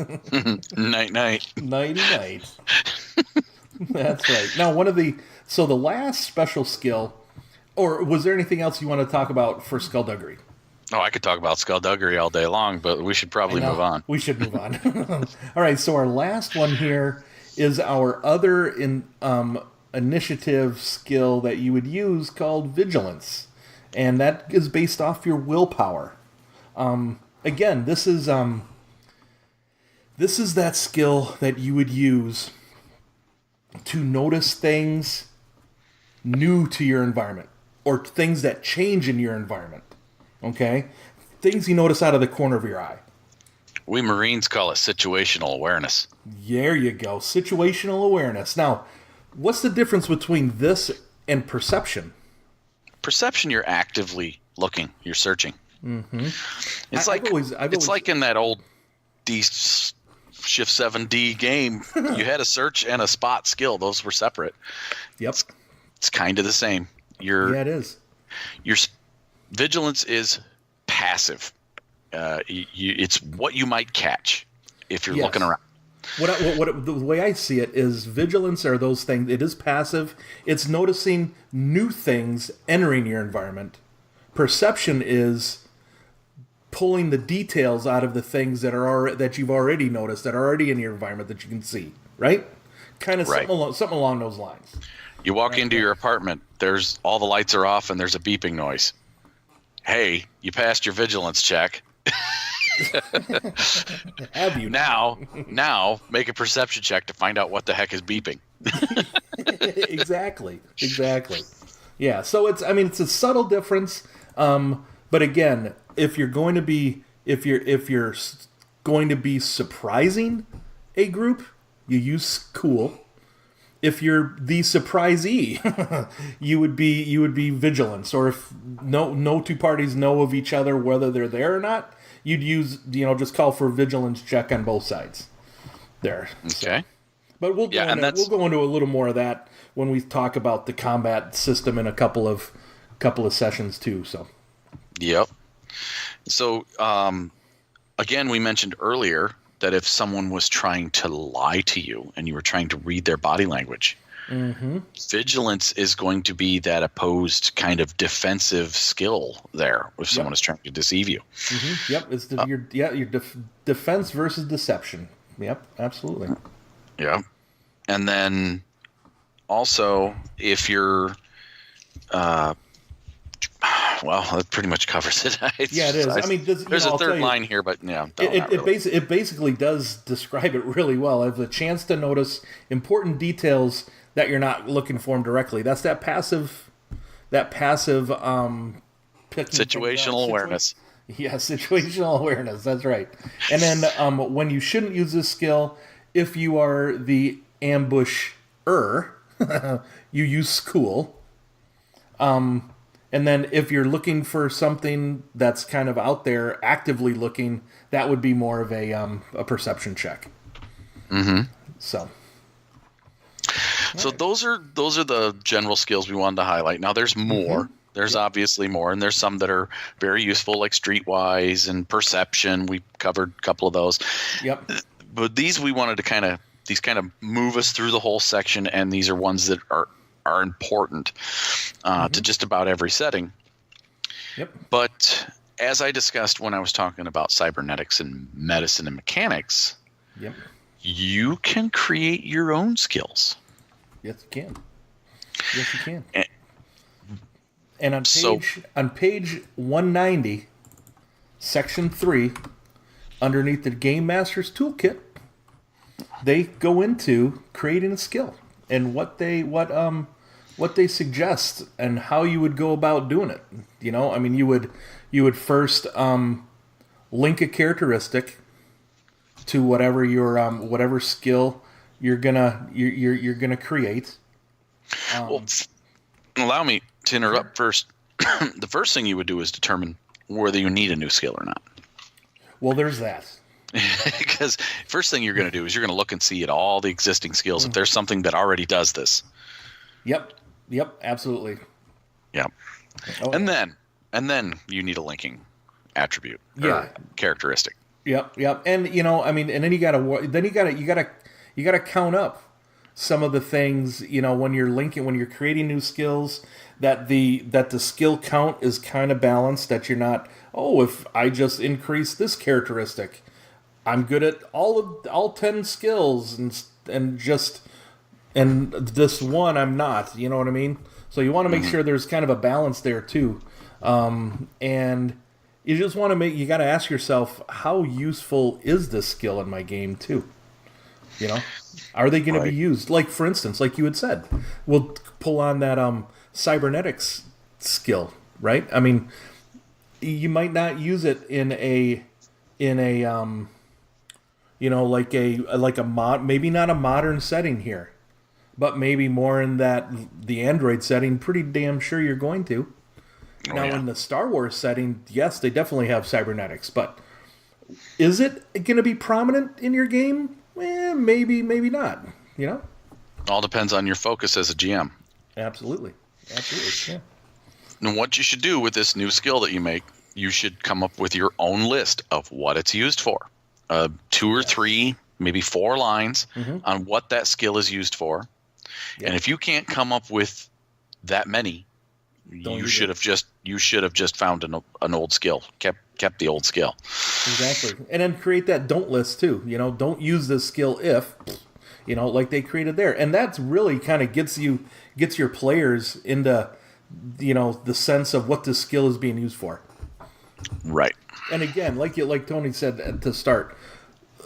Night. Nighty. That's right. Now, the last special skill, or was there anything else you want to talk about for Skullduggery? Oh, I could talk about Skullduggery all day long, but we should probably move on. We should move on. All right, so our last one here is our other initiative skill that you would use called Vigilance, and that is based off your willpower. Again, this is that skill that you would use to notice things new to your environment, or things that change in your environment. Okay? Things you notice out of the corner of your eye. We Marines call it situational awareness. There you go. Situational awareness. Now, what's the difference between this and perception? Perception, you're actively looking. You're searching. Mm-hmm. It's like in that old Shift 7D game. You had a search and a spot skill. Those were separate. Yep. It's kind of the same. Yeah, it is. Your vigilance is passive. It's what you might catch if you're looking around. The way I see it is vigilance are those things. It is passive. It's noticing new things entering your environment. Perception is pulling the details out of the things that you've already noticed, that are already in your environment that you can see. Right? Kind of something along those lines. You walk into your apartment. There's all the lights are off and there's a beeping noise. Hey, you passed your vigilance check. Have you now make a perception check to find out what the heck is beeping. Exactly. Yeah, so it's a subtle difference, but again, if you're going to be surprising a group, you use cool. If you're the surprisee, you would be vigilance. Or if no two parties know of each other whether they're there or not, you'd use just call for a vigilance check on both sides. There. Okay. But we'll go into a little more of that when we talk about the combat system in a couple of sessions too. So. Yep. So again, we mentioned earlier that if someone was trying to lie to you and you were trying to read their body language, vigilance is going to be that opposed kind of defensive skill there if someone is trying to deceive you. Mm-hmm. Yep, it's your defense versus deception. Yep, absolutely. Yeah. And then also if you're well, that pretty much covers it. Yeah, it is. There's a third line here, but yeah. It basically does describe it really well. I have the chance to notice important details that you're not looking for them directly. That's that passive situational awareness. Yeah, situational awareness. That's right. And then when you shouldn't use this skill, if you are the ambusher, you use school. And then if you're looking for something that's kind of out there, actively looking, that would be more of a perception check. Mm-hmm. So those are the general skills we wanted to highlight. Now there's more. Mm-hmm. There's obviously more, and there's some that are very useful, like streetwise and perception. We covered a couple of those. Yep. But these we wanted to kind of move us through the whole section, and these are ones that are important to just about every setting. Yep. But as I discussed when I was talking about cybernetics and medicine and mechanics, you can create your own skills. Yes, you can. And on page 190, section 3, underneath the Game Master's Toolkit, they go into creating a skill and what they suggest and how you would go about doing it. You would first link a characteristic to whatever your whatever skill you're gonna create. Well, allow me to interrupt first. The first thing you would do is determine whether you need a new skill or not. Well, there's that. Because first thing you're going to do is you're going to look and see at all the existing skills if there's something that already does this. Yep, absolutely. Yep. Oh. And then you need a linking attribute or characteristic. Yep. And and then you gotta count up some of the things, when you're creating new skills, that the skill count is kind of balanced, that you're not, if I just increase this characteristic, I'm good at all 10 skills, and just and this one I'm not. You know what I mean? So you want to make sure there's kind of a balance there too, and you just want to you got to ask yourself, how useful is this skill in my game too? You know, are they going to be used? Like, for instance, like you had said, we'll pull on that cybernetics skill, right? I mean, you might not use it in a you know, like a maybe not a modern setting here, but maybe more in the Android setting. Pretty damn sure you're going to. In the Star Wars setting, yes, they definitely have cybernetics, but is it going to be prominent in your game? Maybe not. You know, all depends on your focus as a GM. Absolutely. Yeah. And what you should do with this new skill that you make, you should come up with your own list of what it's used for. 2 or 3, maybe 4 lines on what that skill is used for. Yeah. And if you can't come up with that many, you should have just found an old skill, kept the old skill. Exactly. And then create that don't list too. You know, don't use this skill if, you know, like they created there. And that's really kind of gets your players into, you know, the sense of what this skill is being used for. Right. And again, like Tony said to start,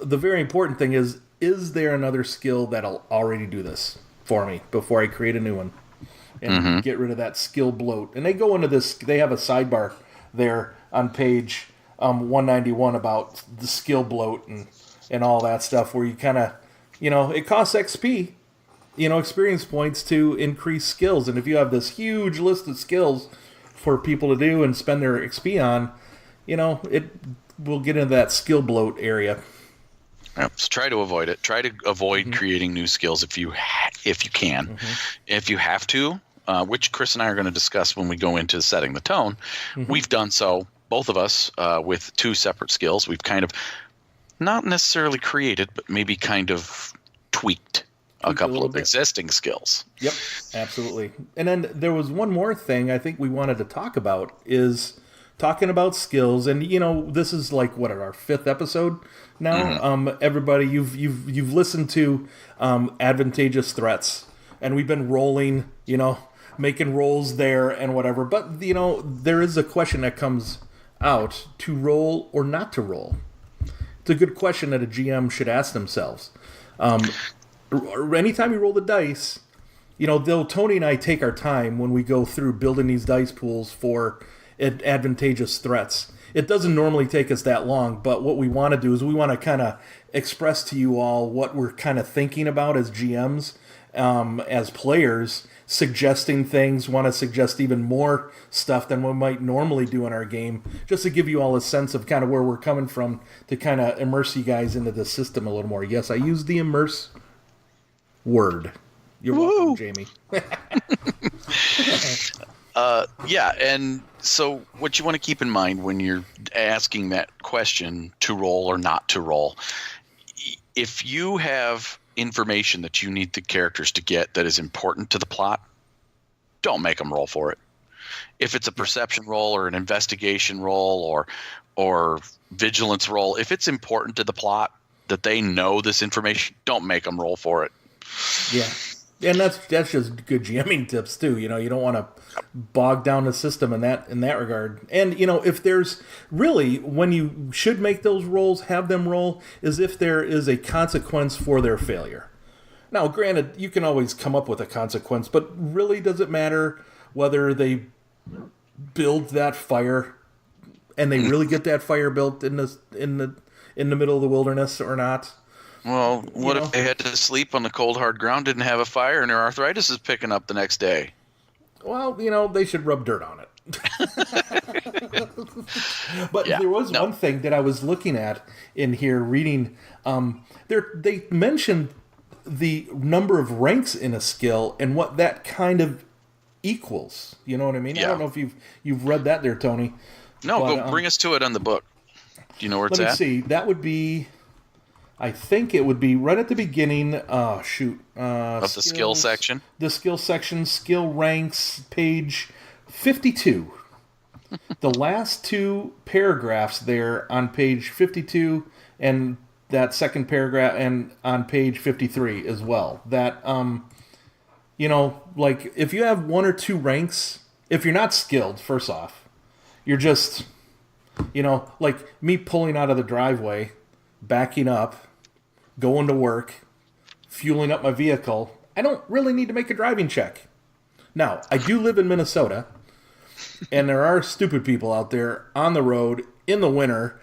the very important thing is there another skill that'll already do this for me before I create a new one? And get rid of that skill bloat. And they go into this, they have a sidebar there on page 191 about the skill bloat and all that stuff, where you kind of, you know, it costs XP, you know, experience points to increase skills. And if you have this huge list of skills for people to do and spend their XP on, you know, it will get into that skill bloat area. Yep. So try to avoid it. Try to avoid creating new skills if you can. If you have to, which Chris and I are going to discuss when we go into setting the tone, we've done so, both of us, with 2 separate skills. We've kind of not necessarily created, but maybe kind of tweaked a couple of existing skills. Yep, absolutely. And then there was one more thing I think we wanted to talk about, is talking about skills. And, you know, this is like, what, our 5th episode now? Everybody, you've listened to Advantageous Threats, and we've been rolling, you know, making rolls there and whatever. But, you know, there is a question that comes out, to roll or not to roll. It's a good question that a GM should ask themselves. Anytime you roll the dice, you know, though Tony and I take our time when we go through building these dice pools for advantageous threats. It doesn't normally take us that long, but what we want to do is we want to kind of express to you all what we're kind of thinking about as GMs, as players, suggesting things, want to suggest even more stuff than we might normally do in our game, just to give you all a sense of kind of where we're coming from, to kind of immerse you guys into the system a little more. Yes, I use the immerse word. You're welcome, Jamie. Yeah, and so what you want to keep in mind when you're asking that question, to roll or not to roll, if you have information that you need the characters to get that is important to the plot, don't make them roll for it. If it's a perception roll or an investigation roll or vigilance roll, if it's important to the plot that they know this information, don't make them roll for it. Yeah. And that's just good GMing tips too. You know, you don't want to bog down the system in that regard. And, you know, if there's really, when you should make those rolls, have them roll, is if there is a consequence for their failure. Now, granted, you can always come up with a consequence, but really, does it matter whether they build that fire and they really get that fire built in the middle of the wilderness or not? Well, what if they had to sleep on the cold, hard ground, didn't have a fire, and their arthritis is picking up the next day? Well, you know, they should rub dirt on it. But there was one thing that I was looking at in here, reading. They mentioned the number of ranks in a skill and what that kind of equals. You know what I mean? Yeah. I don't know if you've read that there, Tony. No, but, go bring us to it on the book. Do you know where it's at? Let me see. That would be... I think it would be right at the beginning. Of the skill section. The skill section, skill ranks, page 52. The last 2 paragraphs there on page 52 and that second paragraph and on page 53 as well. That, like if you have 1 or 2 ranks, if you're not skilled, first off, you're just, like me pulling out of the driveway, backing up, going to work, fueling up my vehicle. I don't really need to make a driving check. Now, I do live in Minnesota, and there are stupid people out there on the road in the winter.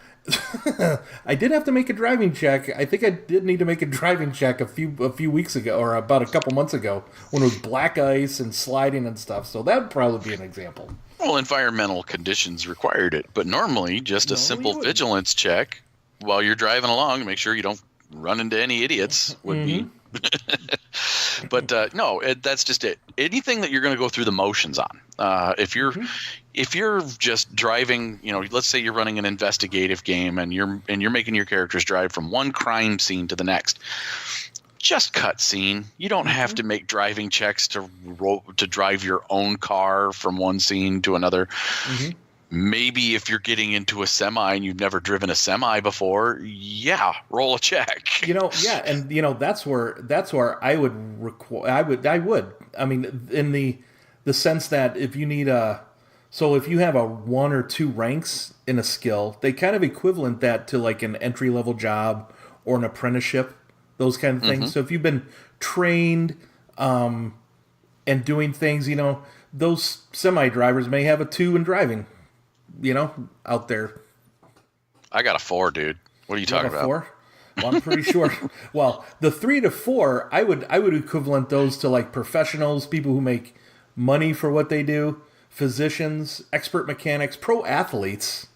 I did have to make a driving check. I think I did need to make a driving check a few weeks ago, or about a couple months ago, when it was black ice and sliding and stuff. So that would probably be an example. Well, environmental conditions required it, but normally just a simple vigilance check while you're driving along to make sure you don't run into any idiots would be. But no, that's just it. Anything that you're going to go through the motions on. If you're just driving, let's say you're running an investigative game and you're making your characters drive from one crime scene to the next. Just cut scene. You don't have to make driving checks to drive your own car from one scene to another. Maybe if you're getting into a semi and you've never driven a semi before, roll a check. And that's where I would I mean, in the sense that if you need if you have a 1 or 2 ranks in a skill, they kind of equivalent that to like an entry level job or an apprenticeship, those kind of things. So if you've been trained and doing things, those semi drivers may have a 2 in driving. Out there. I got a 4, dude. What are you talking about? 4? Well, I'm pretty sure. Well, the 3 to 4, I would equivalent those to like professionals, people who make money for what they do, physicians, expert mechanics, pro athletes.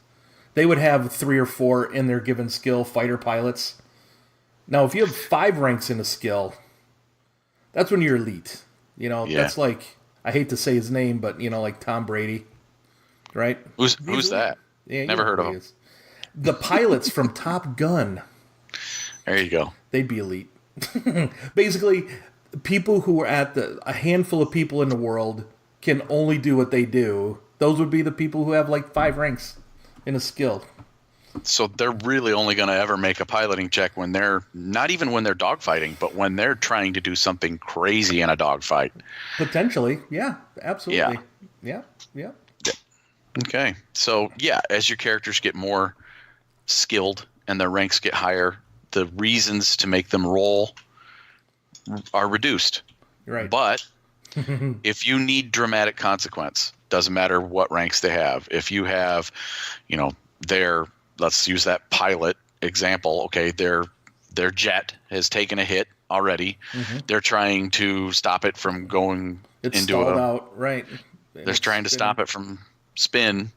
They would have 3 or 4 in their given skill, fighter pilots. Now, if you have 5 ranks in a skill, that's when you're elite. That's like, I hate to say his name, but like Tom Brady. Right? Who's that? Yeah, never heard of him. The pilots from Top Gun. There you go. They'd be elite. Basically, people who are at a handful of people in the world can only do what they do. Those would be the people who have like 5 ranks in a skill. So they're really only going to ever make a piloting check when they're not even when they're dogfighting, but when they're trying to do something crazy in a dogfight. Potentially, yeah, absolutely, yeah. Okay, so as your characters get more skilled and their ranks get higher, the reasons to make them roll are reduced. Right. But if you need dramatic consequence, doesn't matter what ranks they have. If you have, let's use that pilot example. Okay, their jet has taken a hit already. They're trying to stop it from going it's into stalled out. Right. They're trying to stop it from spin.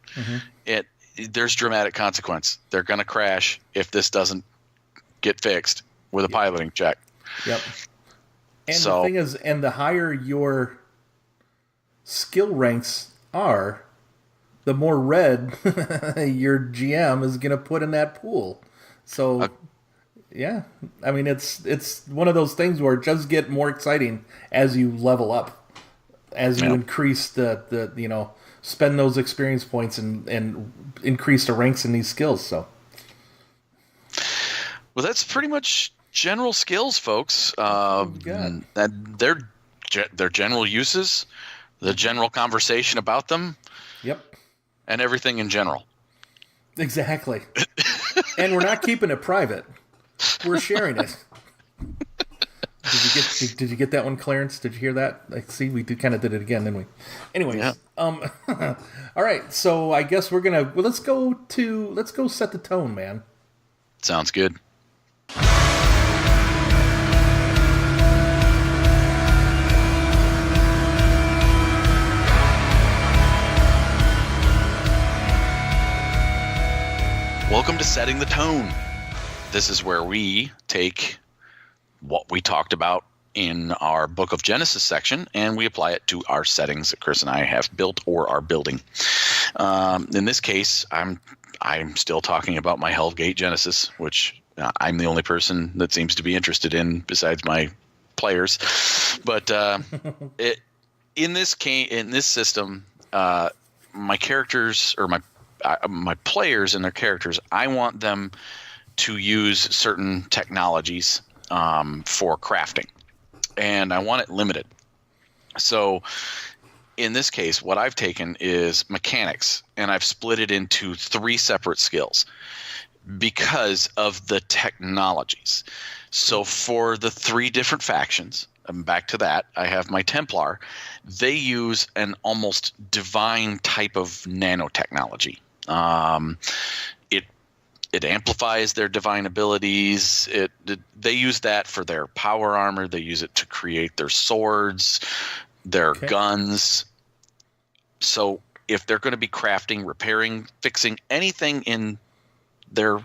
There's dramatic consequence. They're going to crash if this doesn't get fixed with a piloting check. Yep. And the thing is, and the higher your skill ranks are, the more red your GM is going to put in that pool. So, I mean, it's one of those things where it does get more exciting as you level up, as you increase the spend those experience points and increase the ranks in these skills. So, well, that's pretty much general skills, folks. That their general uses, the general conversation about them. Yep. And everything in general. Exactly. And we're not keeping it private. We're sharing it. Did you get that one, Clarence? Did you hear that? See, we kind of did it again, didn't we? Anyways, all right. So I guess we're gonna let's go set the tone, man. Sounds good. Welcome to Setting the Tone. This is where we take what we talked about in our Book of Genesis section and we apply it to our settings that Chris and I have built or are building. In this case, I'm still talking about my Hellgate Genesis, which I'm the only person that seems to be interested in besides my players. But in this system, my characters or my players and their characters, I want them to use certain technologies for crafting, and I want it limited. So in this case, what I've taken is mechanics, and I've split it into 3 separate skills because of the technologies. So for the 3 different factions, I'm back to that, I have my Templar. They use an almost divine type of nanotechnology. It amplifies their divine abilities. They use that for their power armor. They use it to create their swords, their guns. So if they're going to be crafting, repairing, fixing anything in their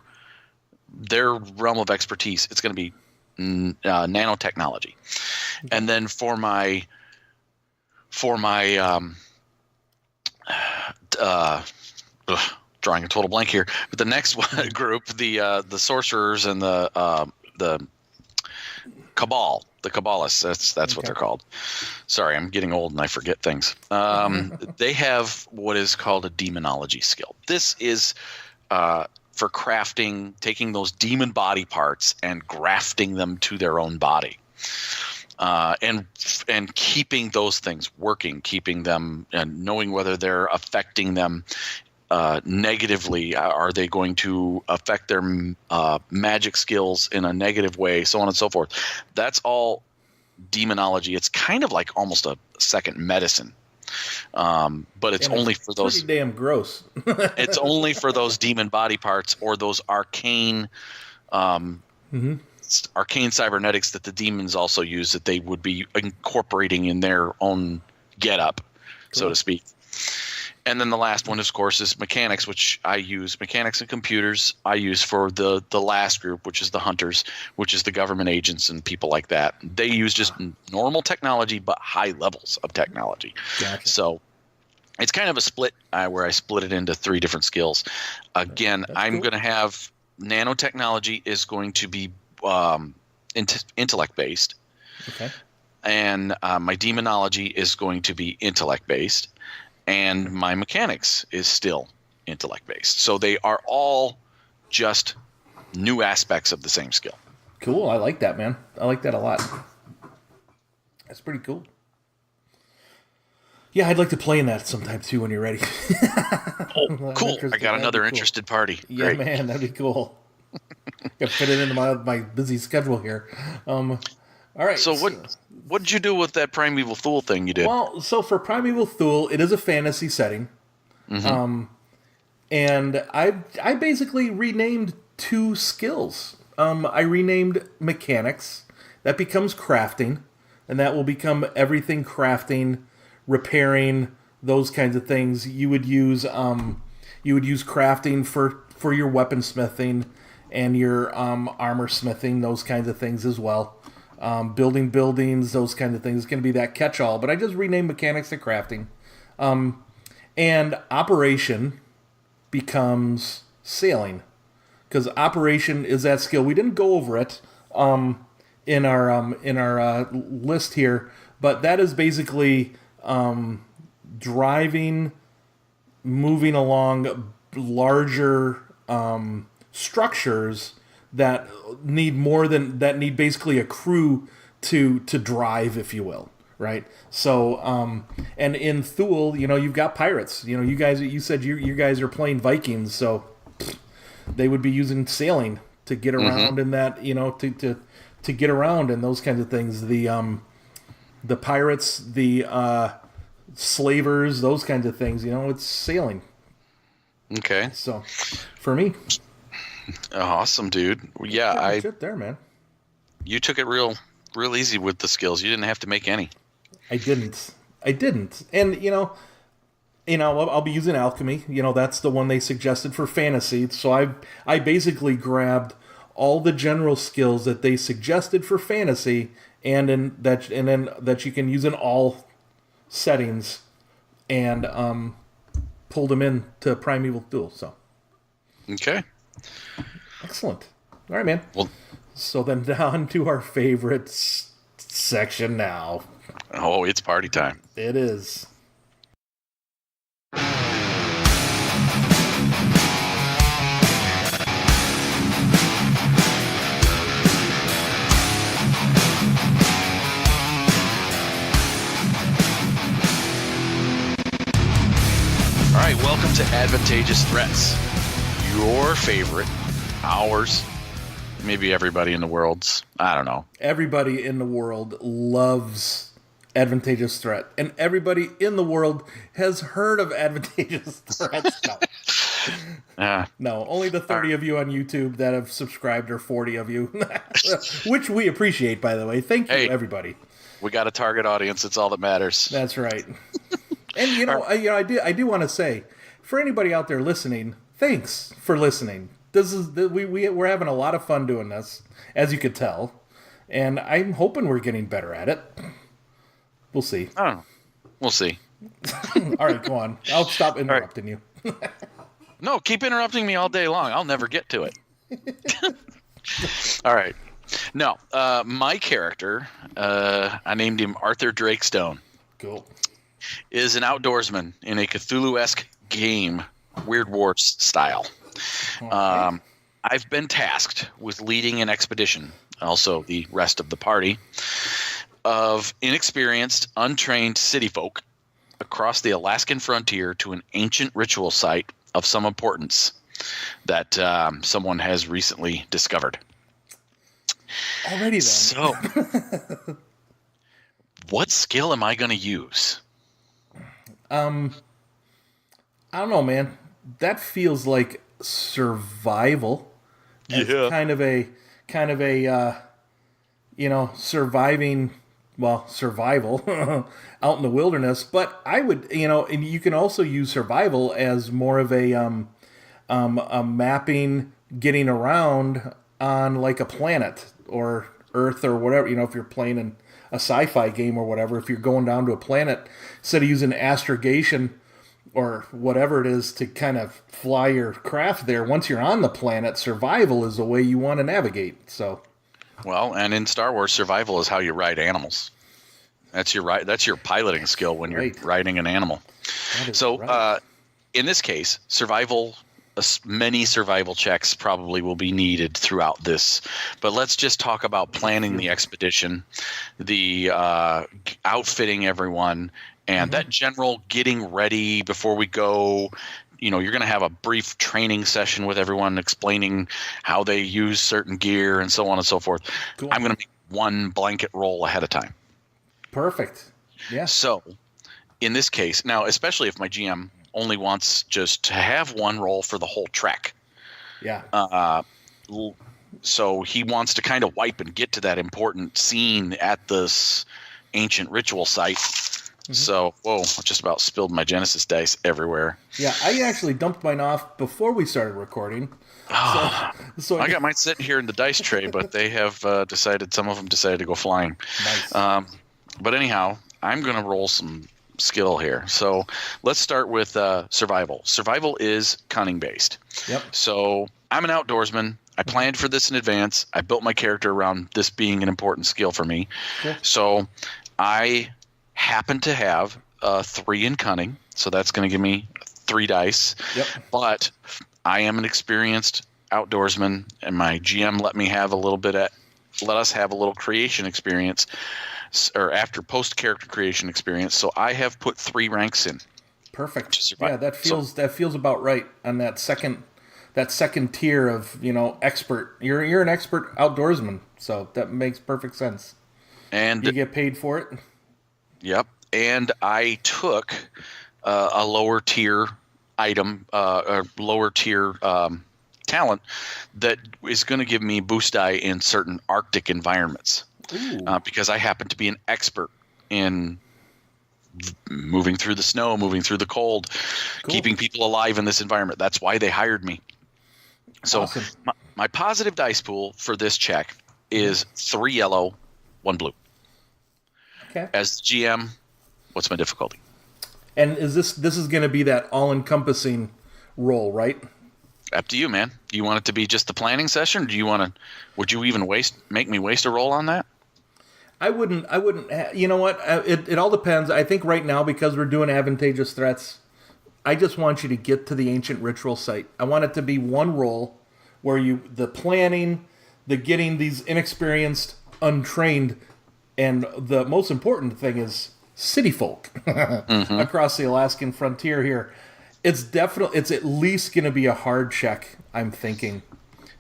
realm of expertise, it's going to be nanotechnology. And then for my drawing a total blank here, but the next one group, the sorcerers and the cabal, the Kabbalists, that's what they're called. Sorry, I'm getting old and I forget things. They have what is called a demonology skill. This is for crafting, taking those demon body parts and grafting them to their own body, and keeping those things working, keeping them and knowing whether they're affecting them negatively. Are they going to affect their magic skills in a negative way, so on and so forth. That's all demonology. It's kind of like almost a second medicine. But it's only for those. Pretty damn gross. It's only for those demon body parts or those arcane, arcane cybernetics that the demons also use, that they would be incorporating in their own getup, so to speak. And then the last one, of course, is mechanics, which I use. Mechanics and computers I use for the last group, which is the hunters, which is the government agents and people like that. They use just normal technology, but high levels of technology. Gotcha. So it's kind of a split where I split it into 3 different skills. Again, I'm going to have nanotechnology is going to be intellect-based. Okay. And my demonology is going to be intellect-based. And my mechanics is still intellect-based. So they are all just new aspects of the same skill. Cool. I like that, man. I like that a lot. That's pretty cool. Yeah, I'd like to play in that sometime too when you're ready. Oh, cool. I got another interested party. Yeah, great. Man, that'd be cool. Got to fit it into my busy schedule here. All right. So what did you do with that Primeval Thule thing you did? Well, so for Primeval Thule, it is a fantasy setting. Mm-hmm. And I basically renamed 2 skills. I renamed mechanics. That becomes crafting. And that will become everything crafting, repairing, those kinds of things. You would use crafting for your weaponsmithing and your armor smithing, those kinds of things as well. Building buildings, those kinds of things. It's going to be that catch-all. But I just renamed mechanics to crafting. And operation becomes sailing. Because operation is that skill. We didn't go over it in our list here. But that is basically driving, moving along larger structures that need basically a crew to drive, if you will, right? So, and in Thule, you've got pirates. You said you guys are playing Vikings, so they would be using sailing to get around in that, to get around and those kinds of things. The pirates, the slavers, those kinds of things. It's sailing. Okay. So, for me. Awesome, dude. Yeah, I took there, man. You took it real easy with the skills. You didn't have to make any. I didn't. And I'll be using alchemy. That's the one they suggested for fantasy. So I basically grabbed all the general skills that they suggested for fantasy, and then that you can use in all settings, and pulled them in to Primeval Thule. So. Okay. Excellent. All right, man. Well, so then down to our favorite section now. Oh, it's party time. It is. welcome to Advantageous Threats. Your favorite, ours, maybe everybody in the world's, I don't know. Everybody in the world loves Advantageous Threat, and everybody in the world has heard of Advantageous Threats. No, only the 30 of you on YouTube that have subscribed, or 40 of you, which we appreciate, by the way. Thank you, everybody. We got a target audience. It's all that matters. That's right. And I do want to say, for anybody out there listening, thanks for listening. We're having a lot of fun doing this, as you could tell, and I'm hoping we're getting better at it. We'll see. I don't know. We'll see. All right, go on. I'll stop interrupting you. No, keep interrupting me all day long. I'll never get to it. All right. No, my character, I named him Arthur Drakestone. Cool. Is an outdoorsman in a Cthulhu-esque game, Weird Wars style. Okay. I've been tasked with leading an expedition, also the rest of the party, of inexperienced, untrained city folk across the Alaskan frontier to an ancient ritual site of some importance that someone has recently discovered. Already then. So, what skill am I going to use? I don't know, man. That feels like survival. Yeah. Kind of a survival out in the wilderness. But I would, and you can also use survival as more of a mapping, getting around on like a planet or Earth or whatever. If you're playing in a sci-fi game or whatever, if you're going down to a planet, instead of using astrogation or whatever it is to kind of fly your craft there, once you're on the planet, survival is the way you want to navigate. So, well, and in Star Wars, survival is how you ride animals. That's your piloting skill when you're riding an animal. So, right. In this case, many survival checks probably will be needed throughout this. But let's just talk about planning the expedition, the outfitting everyone, and that general getting ready before we go. You're going to have a brief training session with everyone explaining how they use certain gear and so on and so forth. Cool. I'm going to make one blanket roll ahead of time. Perfect. Yeah. So in this case, now, especially if my GM only wants just to have one roll for the whole trek. Yeah. So he wants to kind of wipe and get to that important scene at this ancient ritual site. Mm-hmm. So, I just about spilled my Genesys dice everywhere. Yeah, I actually dumped mine off before we started recording. So I got mine sitting here in the dice tray, but they have some of them decided to go flying. Nice. But anyhow, I'm going to roll some skill here. So let's start with survival. Survival is cunning based. Yep. So I'm an outdoorsman. I planned for this in advance. I built my character around this being an important skill for me. Cool. So I happen to have 3 in cunning. So that's going to give me 3 dice. Yep. But I am an experienced outdoorsman, and my GM let us have a little creation experience, or after post-character creation experience, so I have put 3 ranks in. Perfect. Yeah, that feels about right on that second tier of expert. You're an expert outdoorsman, so that makes perfect sense. And you get paid for it. Yep. And I took a lower tier item, a lower tier talent that is going to give me boost die in certain Arctic environments. Because I happen to be an expert in moving through the snow, moving through the cold, keeping people alive in this environment. That's why they hired me. So awesome. my positive dice pool for this check is 3 yellow, 1 blue. Okay. As GM, what's my difficulty? And this is going to be that all-encompassing roll, right? Up to you, man. Do you want it to be just the planning session? Or would you even make me waste a roll on that? I wouldn't. You know what? It all depends. I think right now, because we're doing advantageous threats, I just want you to get to the ancient ritual site. I want it to be one roll where the planning, the getting these inexperienced, untrained, and the most important thing is city folk across the Alaskan frontier here. It's at least going to be a hard check, I'm thinking,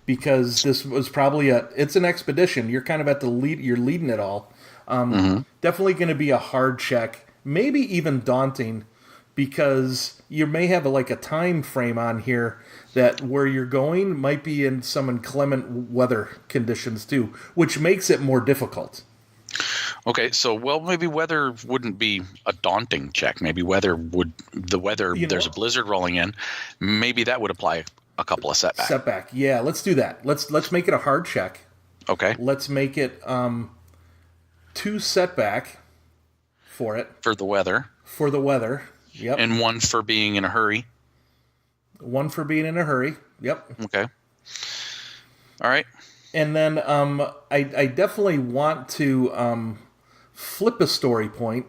because this was probably it's an expedition. You're kind of at the lead. You're leading it all. Definitely going to be a hard check, maybe even daunting, because you may have a time frame on here that where you're going might be in some inclement weather conditions too, which makes it more difficult. Okay, so maybe weather wouldn't be a daunting check. Maybe there's a blizzard rolling in. Maybe that would apply a couple of setbacks. Setback, yeah. Let's do that. Let's make it a hard check. Okay. Let's make it 2 setback for it. For the weather. For the weather. Yep. And 1 for being in a hurry. 1 for being in a hurry. Yep. Okay. All right. And then I definitely want to flip a story point.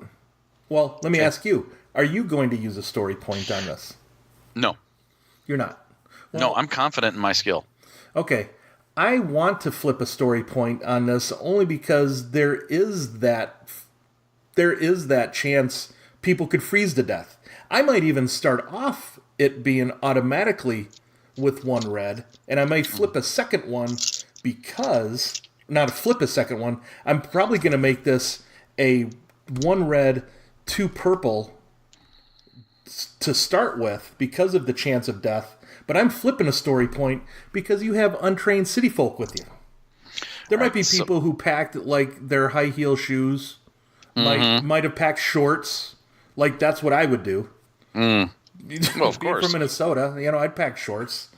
Well, let me ask you. Are you going to use a story point on this? No. You're not? Well, no, I'm confident in my skill. Okay. I want to flip a story point on this only because there is that chance people could freeze to death. I might even start off it being automatically with 1 red, and I might flip a second one because... Not flip a second one. I'm probably going to make this a 1 red, 2 purple to start with because of the chance of death. But I'm flipping a story point because you have untrained city folk with you. There might be people who packed their high heel shoes, might have packed shorts. That's what I would do. Well, of course. From Minnesota, I'd pack shorts.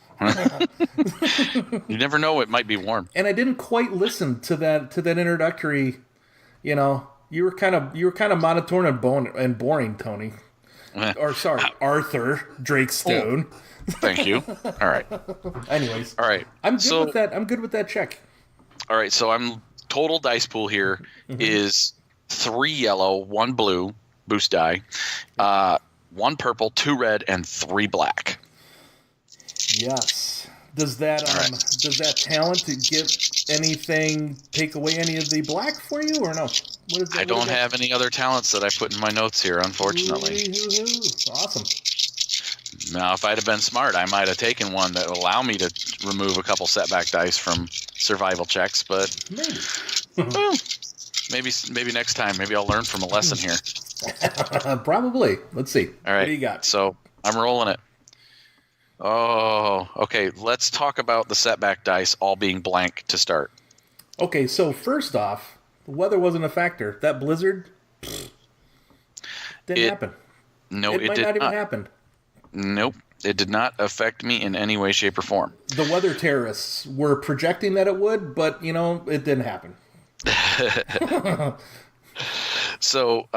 You never know; it might be warm. And I didn't quite listen to that introductory. You were kind of monotone and boring, Tony. Or sorry, Arthur Drakestone. Oh, thank you. All right. Anyways, all right. I'm good with that. I'm good with that check. All right. So I'm total dice pool here is 3 yellow, 1 blue boost die, 1 purple, 2 red, and 3 black. Yes. Does that talent take away any of the black for you or no? I don't have any other talents that I put in my notes here, unfortunately. Awesome. Now, if I'd have been smart, I might have taken one that would allow me to remove a couple setback dice from survival checks, but maybe next time. Maybe I'll learn from a lesson here. Probably. Let's see. All right. What do you got? So I'm rolling it. Oh, okay. Let's talk about the setback dice all being blank to start. Okay, so first off, the weather wasn't a factor. That blizzard didn't happen. No, it might not even happen. Nope. It did not affect me in any way, shape, or form. The weather terrorists were projecting that it would, but, it didn't happen. So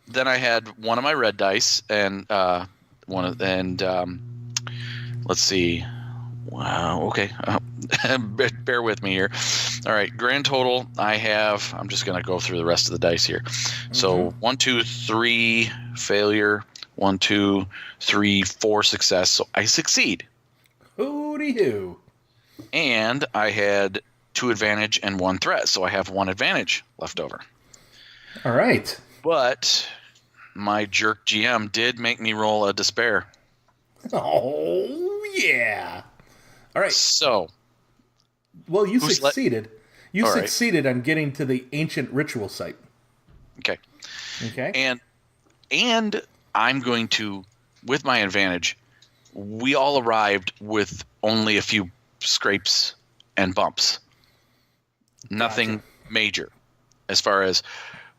then I had one of my red dice and let's see. Wow. Okay. Bear with me here. All right. Grand total. I'm just going to go through the rest of the dice here. So 1, 2, 3 failure. 1, 2, 3, 4 success. So I succeed. Hooty-hoo. And I had 2 advantage and 1 threat. So I have 1 advantage left over. All right. But my jerk GM did make me roll a despair. Oh, yeah. All right. So. Well, you succeeded. You succeeded on getting to the ancient ritual site. Okay. Okay. And I'm going to, with my advantage, we all arrived with only a few scrapes and bumps. Nothing major as far as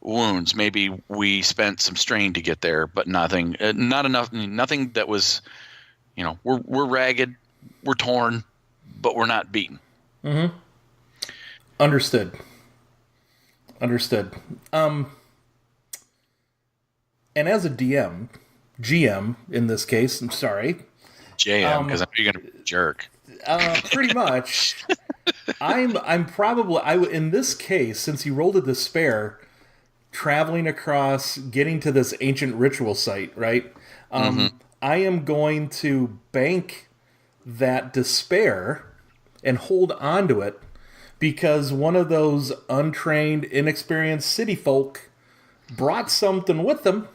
wounds. Maybe we spent some strain to get there, but nothing, not enough, nothing that was, we're ragged, we're torn, but we're not beaten. Mm-hmm. Understood. And as a GM in this case, I'm sorry. JM, because I know you're going to jerk. Pretty much. I'm probably, in this case, since you rolled a despair, traveling across, getting to this ancient ritual site, right? I am going to bank that despair and hold on to it because one of those untrained, inexperienced city folk brought something with them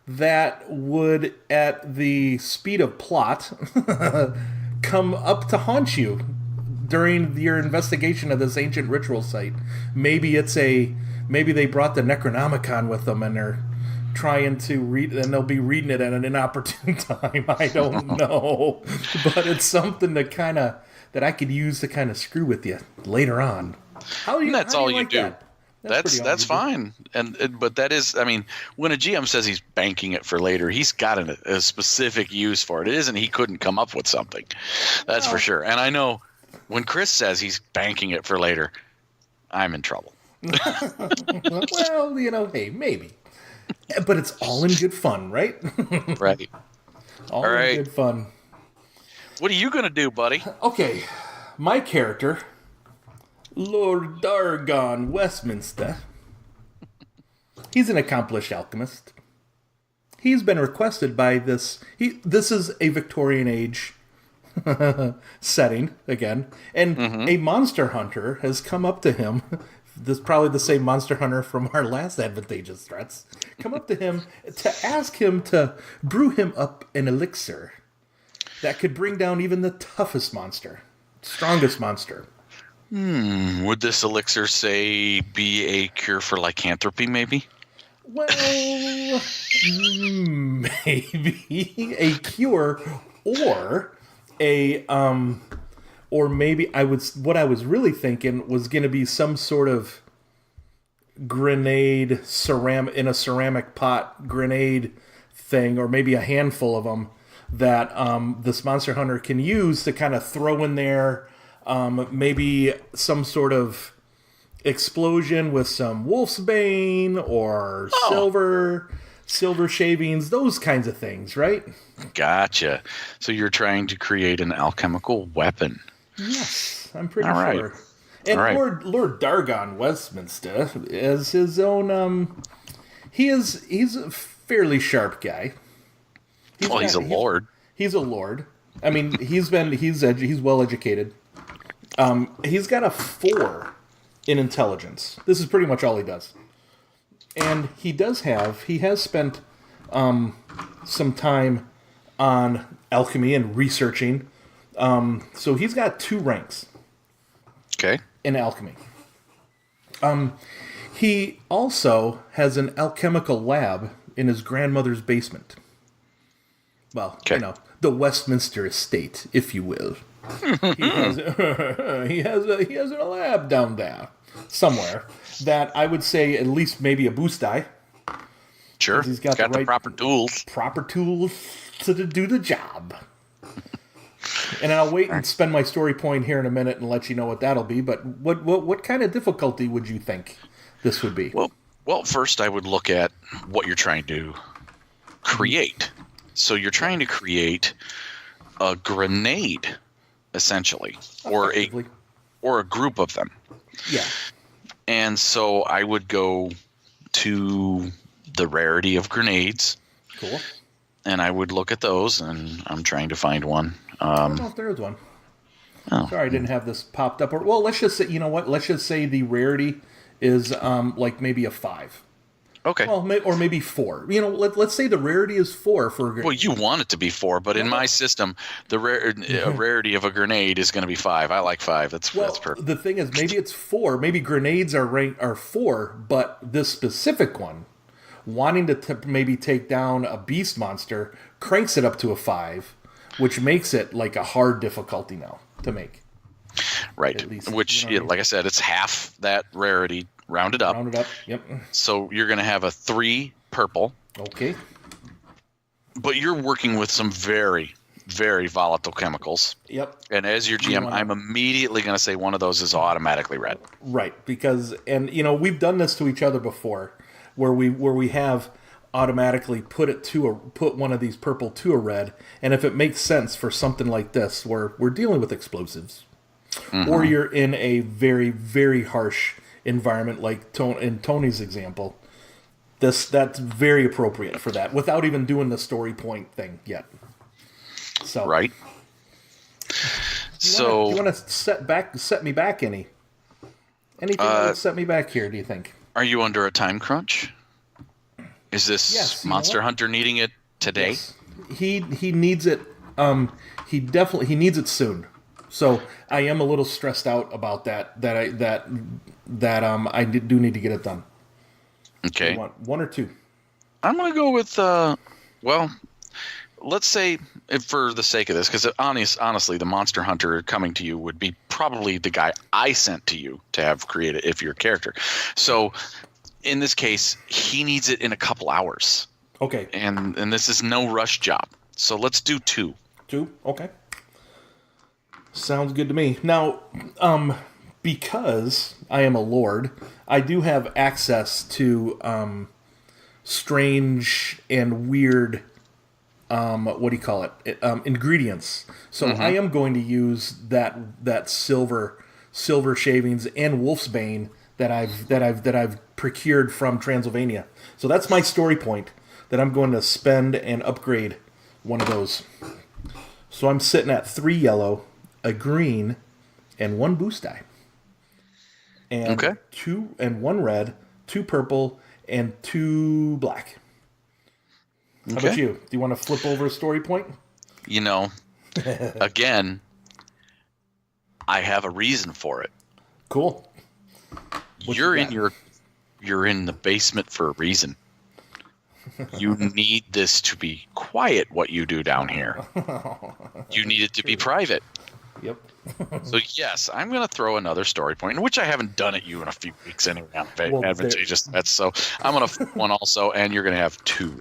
that would, at the speed of plot, come up to haunt you during your investigation of this ancient ritual site. Maybe they brought the Necronomicon with them and they're trying to read, and they'll be reading it at an inopportune time. I don't know, but it's something that I could use to kind of screw with you later on. That's all you do. That? That's fine. But that is, I mean, when a GM says he's banking it for later, he's got a specific use for it. It isn't he couldn't come up with something. That's for sure. And I know when Chris says he's banking it for later, I'm in trouble. Well, hey, maybe. But it's all in good fun, right? Right. All in good fun. What are you going to do, buddy? Okay, my character, Lord Dargon Westminster. He's an accomplished alchemist. He's been requested by this. This is a Victorian age setting again, and a monster hunter has come up to him. This is probably the same monster hunter from our last Advantageous Threats. Come up to him to ask him to brew him up an elixir that could bring down even the toughest monster, strongest monster. Would this elixir, say, be a cure for lycanthropy, maybe? Well, maybe a cure, or maybe what I was really thinking was going to be some sort of grenade in a ceramic pot grenade thing, or maybe a handful of them that this monster hunter can use to kind of throw in there. Maybe some sort of explosion with some wolfsbane or silver shavings, those kinds of things, right? Gotcha. So you're trying to create an alchemical weapon. Yes, I'm pretty All sure. Right. And All right. Lord Dargon Westminster is his own. He's a fairly sharp guy. He's a lord. He's a lord. I mean, he's well educated. He's got a 4 in intelligence. This is pretty much all he does. And he has spent some time on alchemy and researching. So he's got 2 ranks. Okay. In alchemy. He also has an alchemical lab in his grandmother's basement. Well, the Westminster estate, if you will. He has a lab down there somewhere that I would say at least maybe a boost die. Sure. He's got the proper tools. Proper tools to do the job. And I'll wait and spend my story point here in a minute and let you know what that'll be. But what kind of difficulty would you think this would be? Well, first I would look at what you're trying to create. So you're trying to create a grenade, essentially, or a group of them. Yeah. And so I would go to the rarity of grenades. Cool. And I would look at those, and I'm trying to find one. I don't know if there is one. Oh. Sorry, I didn't have this popped up. Well, let's just say, you know what? Let's just say the rarity is like maybe a 5. Okay. Well, or maybe 4. You know, let's say the rarity is 4 for a grenade. Well, you want it to be 4, but in my system, the rarity of a grenade is going to be 5. I like 5. That's perfect. The thing is, maybe it's 4. Maybe grenades are 4, but this specific one, wanting to maybe take down a beast monster, cranks it up to a 5, which makes it like a hard difficulty now to make. Right. Least, which, like I said, it's half that rarity. Rounded up. Yep. So you're going to have a 3 purple. Okay. But you're working with some very, very volatile chemicals. Yep. And as your GM, I'm immediately going to say one of those is automatically red. Right, because we've done this to each other before, where we have automatically put one of these purple to a red, and if it makes sense for something like this, where we're dealing with explosives, or you're in a very, very harsh environment like in Tony's example, that's very appropriate for that without even doing the story point thing yet. So right. You want to set me back anything that would set me back here? Do you think? Are you under a time crunch? Is this Yes, Monster Hunter needing it today? Yes. He needs it. He needs it soon. So I am a little stressed out about that. I do need to get it done. Okay. You want one or two? I'm gonna go with let's say, for the sake of this, because honestly, the Monster Hunter coming to you would be probably the guy I sent to you to have created if you're a character. So in this case, he needs it in a couple hours. Okay. And this is no rush job. So let's do 2. 2? Okay. Sounds good to me. Now, because I am a lord, I do have access to strange and weird ingredients. So I am going to use that silver shavings and wolf's bane that I've procured from Transylvania. So that's my story point that I'm going to spend and upgrade one of those. So I'm sitting at 3 yellow, a green, and 1 boost die. And 1 red, 2 purple, and 2 black. How about you? Do you want to flip over a story point? Again, I have a reason for it. Cool. You're in the basement for a reason. You need this to be quiet, what you do down here. You need it to be private. Yep. So yes, I'm going to throw another story point, which I haven't done at you in a few weeks anyway on Advantageous Threat. So I'm going to flip one also, and you're going to have 2.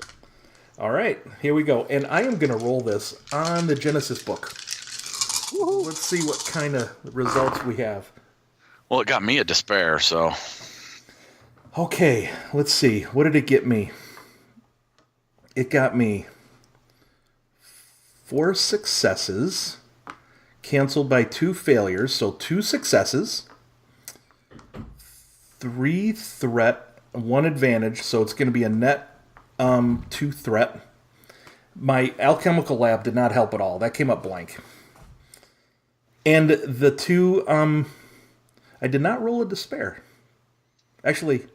All right, here we go. And I am going to roll this on the Genesis book. Woo-hoo. Let's see what kind of results we have. Well, it got me a despair, so. Okay, let's see. What did it get me? It got me 4 successes, canceled by 2 failures, so 2 successes, 3 threat, 1 advantage, so it's going to be a net 2 threat. My alchemical lab did not help at all. That came up blank. And the 2, I did not roll a despair. Actually,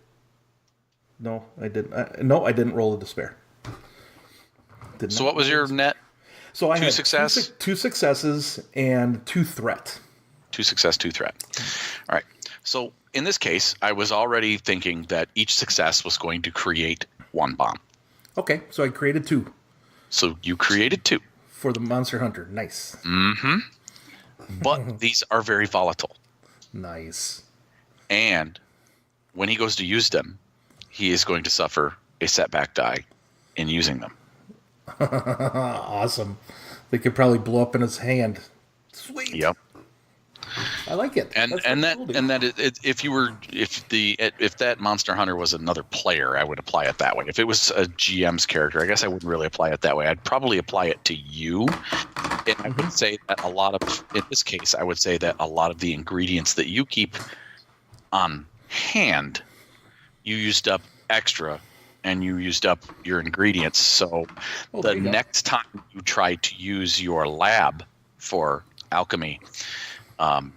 no, I didn't. I didn't roll a despair. So what was your net? So I had success? 2 successes and 2 threat. 2 success, 2 threat. All right. So in this case, I was already thinking that each success was going to create 1 bomb. Okay, so I created 2. So you created 2. For the Monster Hunter. Nice. Mm-hmm. But these are very volatile. Nice. And when he goes to use them, he is going to suffer a setback die in using them. Awesome. They could probably blow up in his hand. Sweet. Yep. I like it. And if that Monster Hunter was another player, I would apply it that way. If it was a GM's character, I guess I wouldn't really apply it that way. I'd probably apply it to you. And I would say that in this case, I would say that a lot of the ingredients that you keep on hand, you used up extra, and you used up your ingredients. So the next time you try to use your lab for alchemy,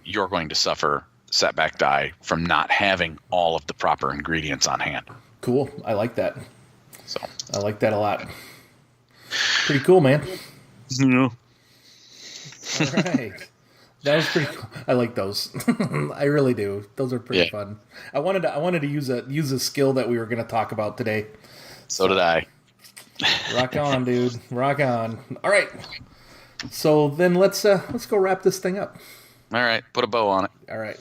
you're going to suffer setback die from not having all of the proper ingredients on hand. Cool. I like that. So I like that a lot. Pretty cool, man. Yeah. All right. That was pretty cool. I like those. I really do. Those are pretty fun. I wanted to use a skill that we were going to talk about today. So did I. Rock on, dude. Rock on. All right. So then let's go wrap this thing up. All right. Put a bow on it. All right.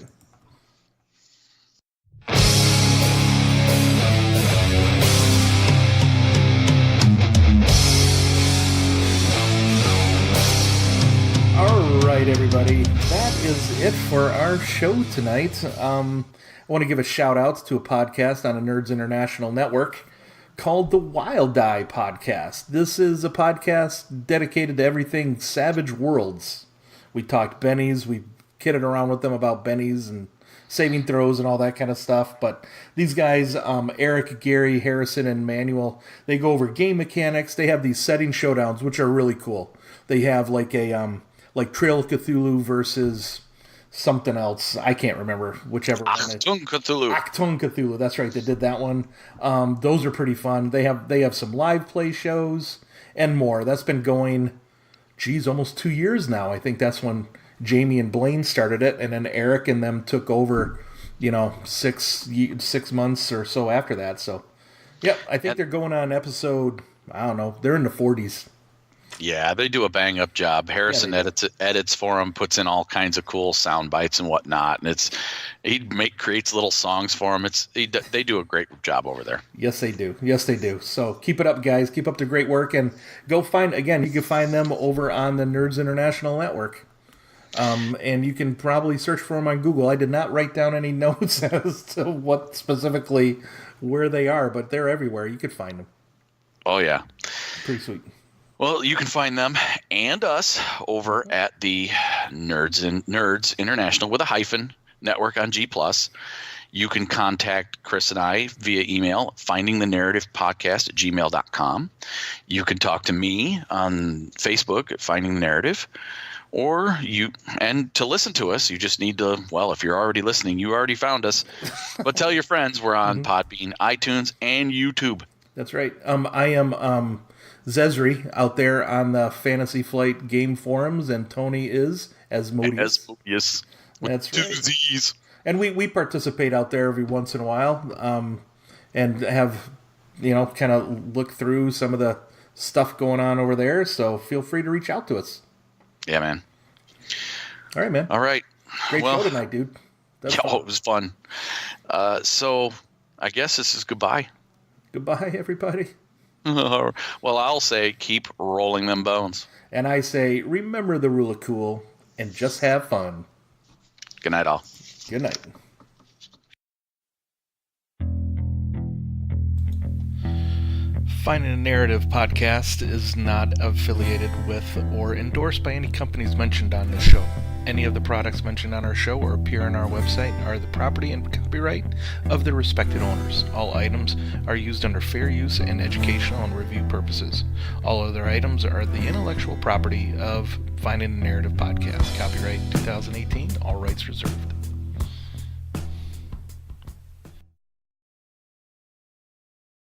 All right, everybody. That is it for our show tonight. I want to give a shout out to a podcast on a Nerds International network called the Wild Die Podcast. This is a podcast dedicated to everything Savage Worlds. We talked bennies, we kidded around with them about bennies and saving throws and all that kind of stuff. But these guys, Eric, Gary, Harrison, and Manuel, they go over game mechanics. They have these setting showdowns, which are really cool. They have like a like Trail of Cthulhu versus something else. I can't remember whichever one. Achtung Cthulhu. Achtung Cthulhu. That's right. They did that one. Those are pretty fun. They have some live play shows and more. That's been going, almost 2 years now. I think that's when Jamie and Blaine started it, and then Eric and them took over, 6 months or so after that. So, yep, I think they're going on episode, I don't know, they're in the 40s. Yeah, they do a bang-up job. Harrison edits for them, puts in all kinds of cool sound bites and whatnot, and creates little songs for them. They do a great job over there. Yes, they do. So keep it up, guys. Keep up the great work, and go you can find them over on the Nerds International Network. And you can probably search for them on Google. I did not write down any notes as to what specifically where they are, but they're everywhere. You could find them. Oh, yeah. Pretty sweet. Well, you can find them and us over at the Nerds International with a hyphen network on G+. You can contact Chris and I via email, findingthenarrativepodcast@gmail.com. You can talk to me on Facebook at Finding the Narrative. And to listen to us, you just need to, if you're already listening, you already found us. But tell your friends we're on Podbean, iTunes, and YouTube. That's right. I am Zszree out there on the Fantasy Flight game forums, and Tony is Azzmodeus. Yes. That's right. Disease. And we participate out there every once in a while, and have, kind of look through some of the stuff going on over there. So feel free to reach out to us. Yeah, man. All right, man. All right. Great show tonight, dude. It was fun. So I guess this is goodbye. Goodbye, everybody. Well, I'll say keep rolling them bones. And I say remember the rule of cool and just have fun. Good night, all. Good night. Finding the Narrative Podcast is not affiliated with or endorsed by any companies mentioned on this show. Any of the products mentioned on our show or appear on our website are the property and copyright of the respected owners. All items are used under fair use and educational and review purposes. All other items are the intellectual property of Finding the Narrative Podcast. Copyright 2018, all rights reserved.